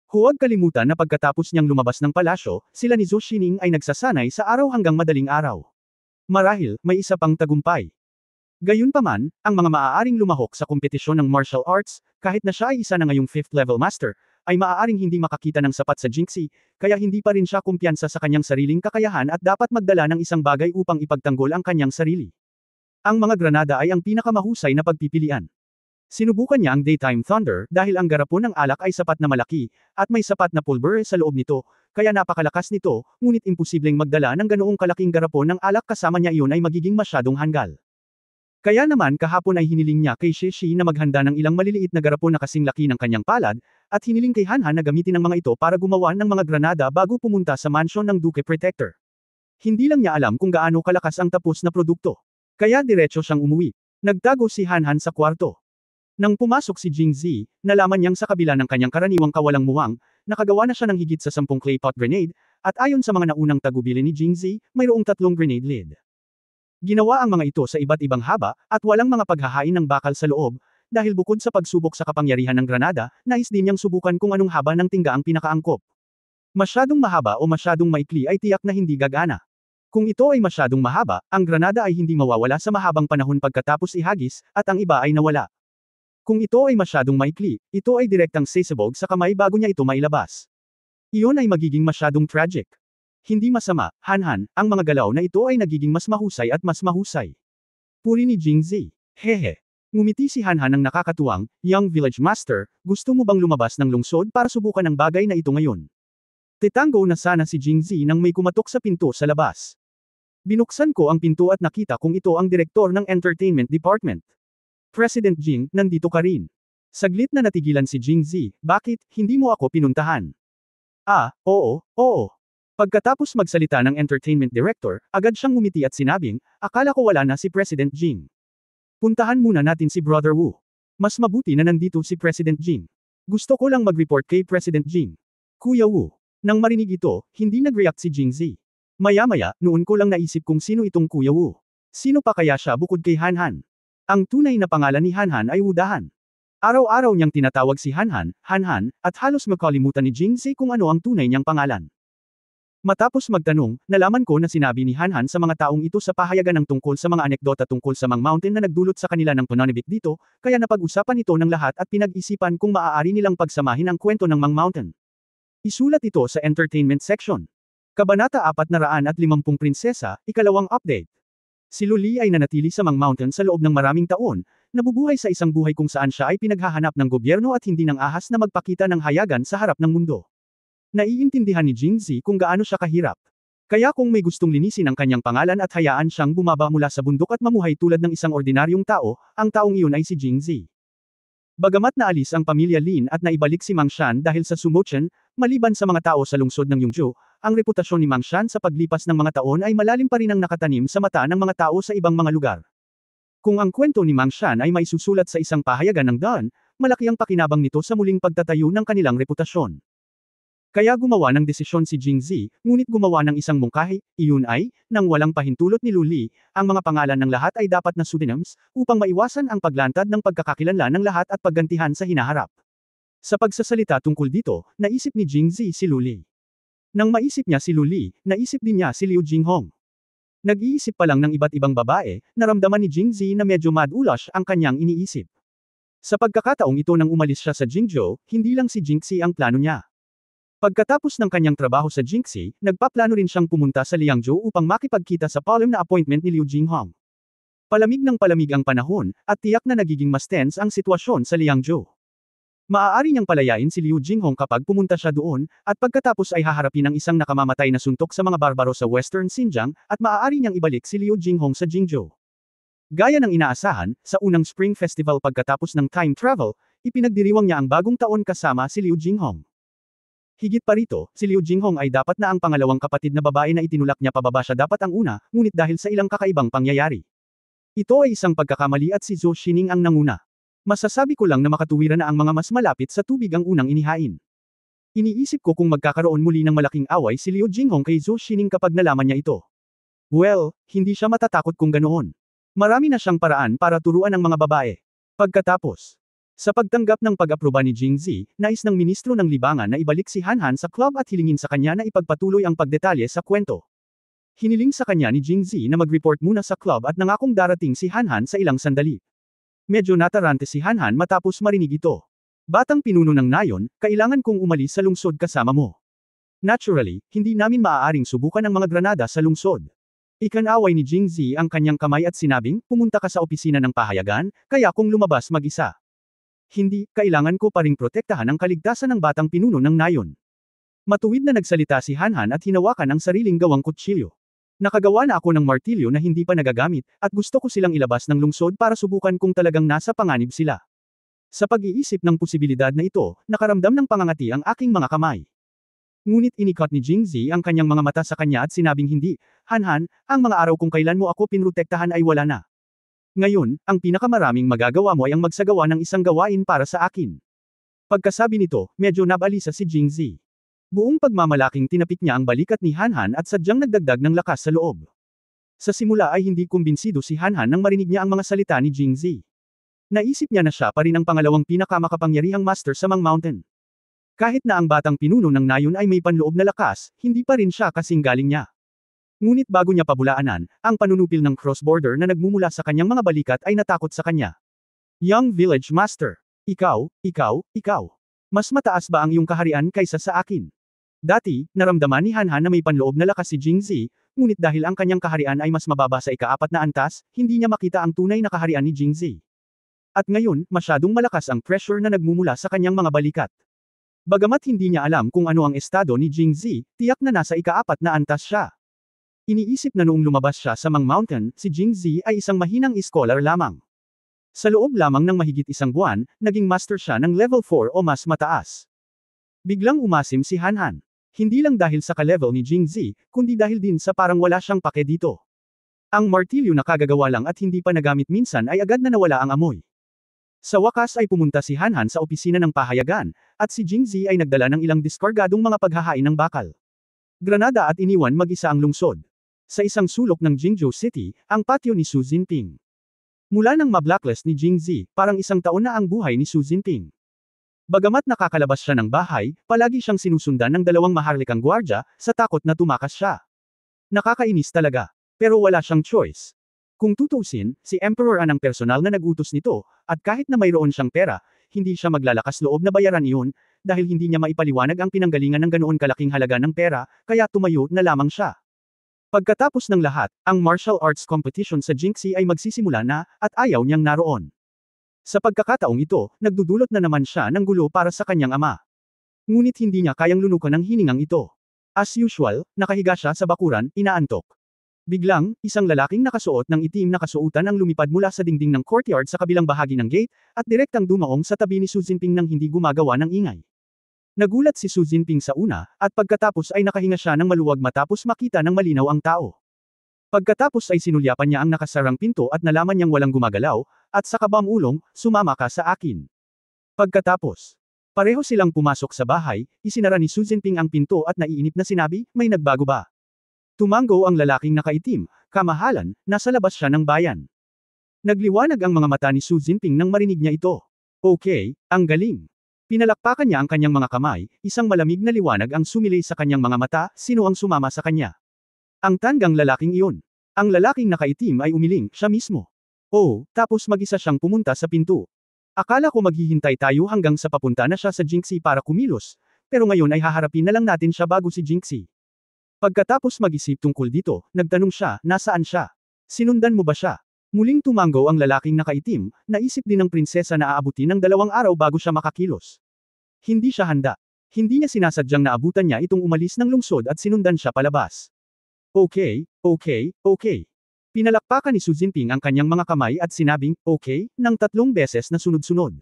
Huwag kalimutan na pagkatapos niyang lumabas ng palasyo, sila ni Zhou Xining ay nagsasanay sa araw hanggang madaling araw. Marahil, may isa pang tagumpay. Gayunpaman, ang mga maaaring lumahok sa kompetisyon ng martial arts, kahit na siya ay isa na ngayong 5th level master, ay maaaring hindi makakita ng sapat sa Jinxie, kaya hindi pa rin siya kumpiyansa sa kanyang sariling kakayahan at dapat magdala ng isang bagay upang ipagtanggol ang kanyang sarili. Ang mga granada ay ang pinakamahusay na pagpipilian. Sinubukan niya ang Daytime Thunder dahil ang garapon ng alak ay sapat na malaki, at may sapat na pulver sa loob nito, kaya napakalakas nito, ngunit imposibleng magdala ng ganoong kalaking garapon ng alak kasama niya iyon ay magiging masyadong hanggal. Kaya naman kahapon ay hiniling niya kay Shishi na maghanda ng ilang maliliit na garapon na kasing laki ng kanyang palad, at hiniling kay Hanhan na gamitin ang mga ito para gumawa ng mga granada bago pumunta sa mansyon ng Duke Protector. Hindi lang niya alam kung gaano kalakas ang tapos na produkto. Kaya diretso siyang umuwi. Nagtago si Hanhan sa kwarto. Nang pumasok si Jingzi, nalaman niyang sa kabila ng kanyang karaniwang kawalang muwang, nakagawa na siya ng higit sa 10 clay pot grenade, at ayon sa mga naunang tagubili ni Jingzi, mayroong 3 grenade lid. Ginawa ang mga ito sa iba't ibang haba, at walang mga paghahain ng bakal sa loob, dahil bukod sa pagsubok sa kapangyarihan ng granada, nais din niyang subukan kung anong haba ng tingga ang pinakaangkop. Masyadong mahaba o masyadong maikli ay tiyak na hindi gagana. Kung ito ay masyadong mahaba, ang granada ay hindi mawawala sa mahabang panahon pagkatapos ihagis, at ang iba ay nawala. Kung ito ay masyadong maikli, ito ay direktang sasabog sa kamay bago niya ito mailabas. Iyon ay magiging masyadong tragic. Hindi masama, Hanhan, ang mga galaw na ito ay nagiging mas mahusay at mas mahusay. Puri ni Jingzi. Hehe. Ngumiti si Hanhan ng nakakatuwang, young village master, gusto mo bang lumabas ng lungsod para subukan ang bagay na ito ngayon? Titango na sana si Jingzi nang may kumatok sa pinto sa labas. Binuksan ko ang pinto at nakita kung ito ang direktor ng entertainment department. President Jing, nandito ka rin. Saglit na natigilan si Jingzi, bakit, hindi mo ako pinuntahan? Oo. Pagkatapos magsalita ng entertainment director, agad siyang ngumiti at sinabing, akala ko wala na si President Jing. Puntahan muna natin si Brother Wu. Mas mabuti na nandito si President Jing. Gusto ko lang mag-report kay President Jing. Kuya Wu. Nang marinig ito, hindi nag-react si Jingzi. Maya-maya, noon ko lang naisip kung sino itong Kuya Wu. Sino pa kaya siya bukod kay Hanhan? Ang tunay na pangalan ni Hanhan ay Wudahan. Araw-araw niyang tinatawag si Hanhan, at halos makalimutan ni Jingzi kung ano ang tunay niyang pangalan. Matapos magtanong, nalaman ko na sinabi ni Hanhan sa mga taong ito sa pahayagan ng tungkol sa mga anekdota tungkol sa Mang Mountain na nagdulot sa kanila ng pananabik dito, kaya napag-usapan ito ng lahat at pinag-isipan kung maaari nilang pagsamahin ang kwento ng Mang Mountain. Isulat ito sa entertainment section. Kabanata 450 Prinsesa, ikalawang update. Si Luli ay nanatili sa Mang Mountain sa loob ng maraming taon, nabubuhay sa isang buhay kung saan siya ay pinaghahanap ng gobyerno at hindi ng ahas na magpakita ng hayagan sa harap ng mundo. Naiintindihan ni Jingzi kung gaano siya kahirap. Kaya kung may gustong linisin ang kanyang pangalan at hayaan siyang bumaba mula sa bundok at mamuhay tulad ng isang ordinaryong tao, ang taong iyon ay si Jingzi. Bagamat naalis ang pamilya Lin at naibalik si Mang Shan dahil sa Sumochen, maliban sa mga tao sa lungsod ng Yongzhou, ang reputasyon ni Mang Shan sa paglipas ng mga taon ay malalim pa rin ang nakatanim sa mata ng mga tao sa ibang mga lugar. Kung ang kwento ni Mang Shan ay maisusulat sa isang pahayagan ng daan, malaki ang pakinabang nito sa muling pagtatayo ng kanilang reputasyon. Kaya gumawa ng desisyon si Jingzi, ngunit gumawa ng isang mungkahi, iyon ay, nang walang pahintulot ni Luli, ang mga pangalan ng lahat ay dapat na pseudonyms, upang maiwasan ang paglantad ng pagkakakilanlan ng lahat at paggantihan sa hinaharap. Sa pagsasalita tungkol dito, naisip ni Jingzi si Luli. Nang maisip niya si Luli, naisip din niya si Liu Jinghong. Nag-iisip pa lang ng iba't ibang babae, naramdaman ni Jingzi na medyo mad-ulash ang kanyang iniisip. Sa pagkakataong ito nang umalis siya sa Jingzhou, hindi lang si Jingxi ang plano niya. Pagkatapos ng kanyang trabaho sa Jingxi, nagpaplano rin siyang pumunta sa Liangzhou upang makipagkita sa solemn na appointment ni Liu Jinghong. Palamig ng palamig ang panahon, at tiyak na nagiging mas tense ang sitwasyon sa Liangzhou. Maaari niyang palayain si Liu Jinghong kapag pumunta siya doon, at pagkatapos ay haharapin ang isang nakamamatay na suntok sa mga barbaro sa Western Xinjiang, at maaari niyang ibalik si Liu Jinghong sa Jingzhou. Gaya ng inaasahan, sa unang Spring Festival pagkatapos ng time travel, ipinagdiriwang niya ang bagong taon kasama si Liu Jinghong. Higit pa rito, si Liu Jinghong ay dapat na ang pangalawang kapatid na babae na itinulak niya pababa siya dapat ang una, ngunit dahil sa ilang kakaibang pangyayari. Ito ay isang pagkakamali at si Zhou Xining ang nanguna. Masasabi ko lang na makatuwiran na ang mga mas malapit sa tubig ang unang inihain. Iniisip ko kung magkakaroon muli ng malaking away si Liu Jinghong kay Zhou Xining kapag nalaman niya ito. Well, hindi siya matatakot kung ganoon. Marami na siyang paraan para turuan ang mga babae. Pagkatapos, sa pagtanggap ng pag-aproba ni Jingzi, nais ng ministro ng libangan na ibalik si Hanhan sa club at hilingin sa kanya na ipagpatuloy ang pagdetalye sa kwento. Hiniling sa kanya ni Jingzi na mag-report muna sa club at nangakong darating si Hanhan sa ilang sandali. Medyo natarante si Hanhan matapos marinig ito. Batang pinuno ng nayon, kailangan kong umalis sa lungsod kasama mo. Naturally, hindi namin maaaring subukan ang mga granada sa lungsod. Ikanaway ni Jingzi ang kanyang kamay at sinabing, pumunta ka sa opisina ng pahayagan, kaya kung lumabas mag-isa. Hindi, kailangan ko pa ring protektahan ang kaligtasan ng batang pinuno ng nayon. Matuwid na nagsalita si Hanhan at hinawakan ang sariling gawang kutsilyo. Nakagawa na ako ng martilyo na hindi pa nagagamit, at gusto ko silang ilabas ng lungsod para subukan kung talagang nasa panganib sila. Sa pag-iisip ng posibilidad na ito, nakaramdam ng pangangati ang aking mga kamay. Ngunit inikot ni Jingzi ang kanyang mga mata sa kanya at sinabing hindi, Hanhan, ang mga araw kung kailan mo ako pinrotektahan ay wala na. Ngayon, ang pinakamaraming magagawa mo ay ang magsagawa ng isang gawain para sa akin. Pagkasabi nito, medyo nabalisa si Jingzi. Buong pagmamalaking tinapik niya ang balikat ni Hanhan at sadyang nagdagdag ng lakas sa loob. Sa simula ay hindi kumbinsido si Hanhan nang marinig niya ang mga salita ni Jingzi. Naisip niya na siya pa rin ang pangalawang pinakamakapangyarihang master sa Mang Mountain. Kahit na ang batang pinuno ng nayon ay may panloob na lakas, hindi pa rin siya kasing galing niya. Ngunit bago niya pabulaanan, ang panunupil ng cross-border na nagmumula sa kanyang mga balikat ay natakot sa kanya. Young Village Master. Ikaw. Mas mataas ba ang iyong kaharian kaysa sa akin? Dati, naramdaman ni Hanhan na may panloob na lakas si Jingzi, ngunit dahil ang kanyang kaharian ay mas mababa sa ika-4 na antas, hindi niya makita ang tunay na kaharian ni Jingzi. At ngayon, masyadong malakas ang pressure na nagmumula sa kanyang mga balikat. Bagamat hindi niya alam kung ano ang estado ni Jingzi, tiyak na nasa ika-4 na antas siya. Iniisip na noong lumabas siya sa Mang Mountain, si Jingzi ay isang mahinang scholar lamang. Sa loob lamang ng mahigit isang buwan, naging master siya ng level 4 o mas mataas. Biglang umasim si Hanhan. Hindi lang dahil sa ka-level ni Jingzi, kundi dahil din sa parang wala siyang pake dito. Ang martilyo na kagagawa lang at hindi pa nagamit minsan ay agad na nawala ang amoy. Sa wakas ay pumunta si Hanhan sa opisina ng pahayagan, at si Jingzi ay nagdala ng ilang diskargadong mga paghahain ng bakal. Granada at iniwan mag-isa ang lungsod. Sa isang sulok ng Jingzhou City, ang patio ni Xu Jinping. Mula nang ma-blacklist ni Jingzi, parang isang taon na ang buhay ni Xu Jinping. Bagamat nakakalabas siya ng bahay, palagi siyang sinusundan ng dalawang maharlikang gwardya, sa takot na tumakas siya. Nakakainis talaga. Pero wala siyang choice. Kung tutuusin, si Emperor An ang personal na nag-utos nito, at kahit na mayroon siyang pera, hindi siya maglalakas loob na bayaran iyon, dahil hindi niya maipaliwanag ang pinanggalingan ng ganoon kalaking halaga ng pera, kaya tumayo na lamang siya. Pagkatapos ng lahat, ang martial arts competition sa Jingxi ay magsisimula na, at ayaw niyang naroon. Sa pagkakataong ito, nagdudulot na naman siya ng gulo para sa kanyang ama. Ngunit hindi niya kayang lunukan ang hiningang ito. As usual, nakahiga siya sa bakuran, inaantok. Biglang, isang lalaking nakasuot ng itim na kasuotan ang lumipad mula sa dingding ng courtyard sa kabilang bahagi ng gate, at direktang dumaong sa tabi ni Xu Jinping nang hindi gumagawa ng ingay. Nagulat si Xu Jinping sa una, at pagkatapos ay nakahinga siya ng maluwag matapos makita ng malinaw ang tao. Pagkatapos ay sinulyapan niya ang nakasarang pinto at nalaman niyang walang gumagalaw, at sa kabamulong, sumama ka sa akin. Pagkatapos, pareho silang pumasok sa bahay, isinara ni Xu Jinping ang pinto at naiinip na sinabi, may nagbago ba? Tumango ang lalaking nakaitim, kamahalan, nasa labas siya ng bayan. Nagliwanag ang mga mata ni Xu Jinping nang marinig niya ito. Okay, ang galing. Pinalakpakan niya ang kanyang mga kamay, isang malamig na liwanag ang sumilay sa kanyang mga mata, sino ang sumama sa kanya? Ang tandang lalaking iyon. Ang lalaking nakaitim ay umiling, siya mismo. Oh, tapos mag-isa siyang pumunta sa pinto. Akala ko maghihintay tayo hanggang sa papunta na siya sa Jingxi para kumilos, pero ngayon ay haharapin na lang natin siya bago si Jingxi. Pagkatapos mag-isip tungkol dito, nagtanong siya, nasaan siya? Sinundan mo ba siya? Muling tumango ang lalaking nakaitim, naisip din ng prinsesa na aabutin ng 2 araw bago siya makakilos. Hindi siya handa. Hindi niya sinasadyang naabutan niya itong umalis ng lungsod at sinundan siya palabas. Okay. Pinalakpakan ni Xu Jinping ang kanyang mga kamay at sinabing, okay, ng 3 beses na sunod-sunod.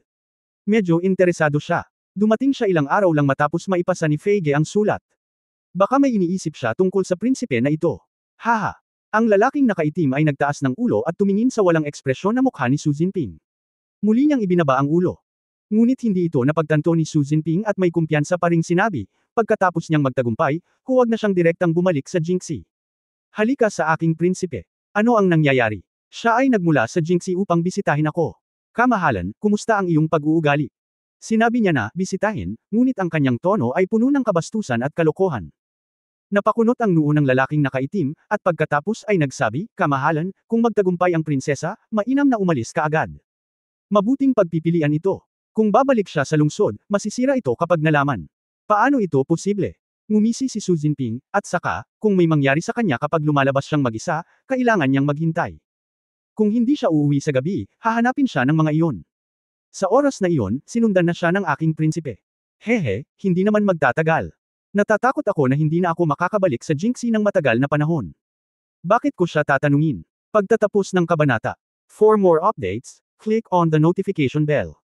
Medyo interesado siya. Dumating siya ilang araw lang matapos maipasa ni Feige ang sulat. Baka may iniisip siya tungkol sa prinsipe na ito. Haha. Ang lalaking nakaitim ay nagtaas ng ulo at tumingin sa walang ekspresyon na mukha ni Xu Jinping. Muli niyang ibinaba ang ulo. Ngunit hindi ito napagtanto ni Xu Jinping at may kumpiyansa pa ring sinabi, pagkatapos niyang magtagumpay, huwag na siyang direktang bumalik sa Jingxi. Halika sa aking prinsipe. Ano ang nangyayari? Siya ay nagmula sa Jingxi upang bisitahin ako. Kamahalan, kumusta ang iyong pag-uugali? Sinabi niya na, bisitahin, ngunit ang kanyang tono ay puno ng kabastusan at kalokohan. Napakunot ang noo ng lalaking nakaitim, at pagkatapos ay nagsabi, "Kamahalan, kung magtagumpay ang prinsesa, mainam na umalis ka agad. Mabuting pagpipilian ito. Kung babalik siya sa lungsod, masisira ito kapag nalaman. Paano ito posible?" Ngumisi si Su Jinping, at saka, kung may mangyari sa kanya kapag lumalabas siyang mag-isa, kailangan niyang maghintay. Kung hindi siya uuwi sa gabi, hahanapin siya ng mga iyon. Sa oras na iyon, sinundan na siya ng aking prinsipe. Hehe, hindi naman magtatagal. Natatakot ako na hindi na ako makakabalik sa Jinxie ng matagal na panahon. Bakit ko siya tatanungin? Pagtatapos ng kabanata. For more updates, click on the notification bell.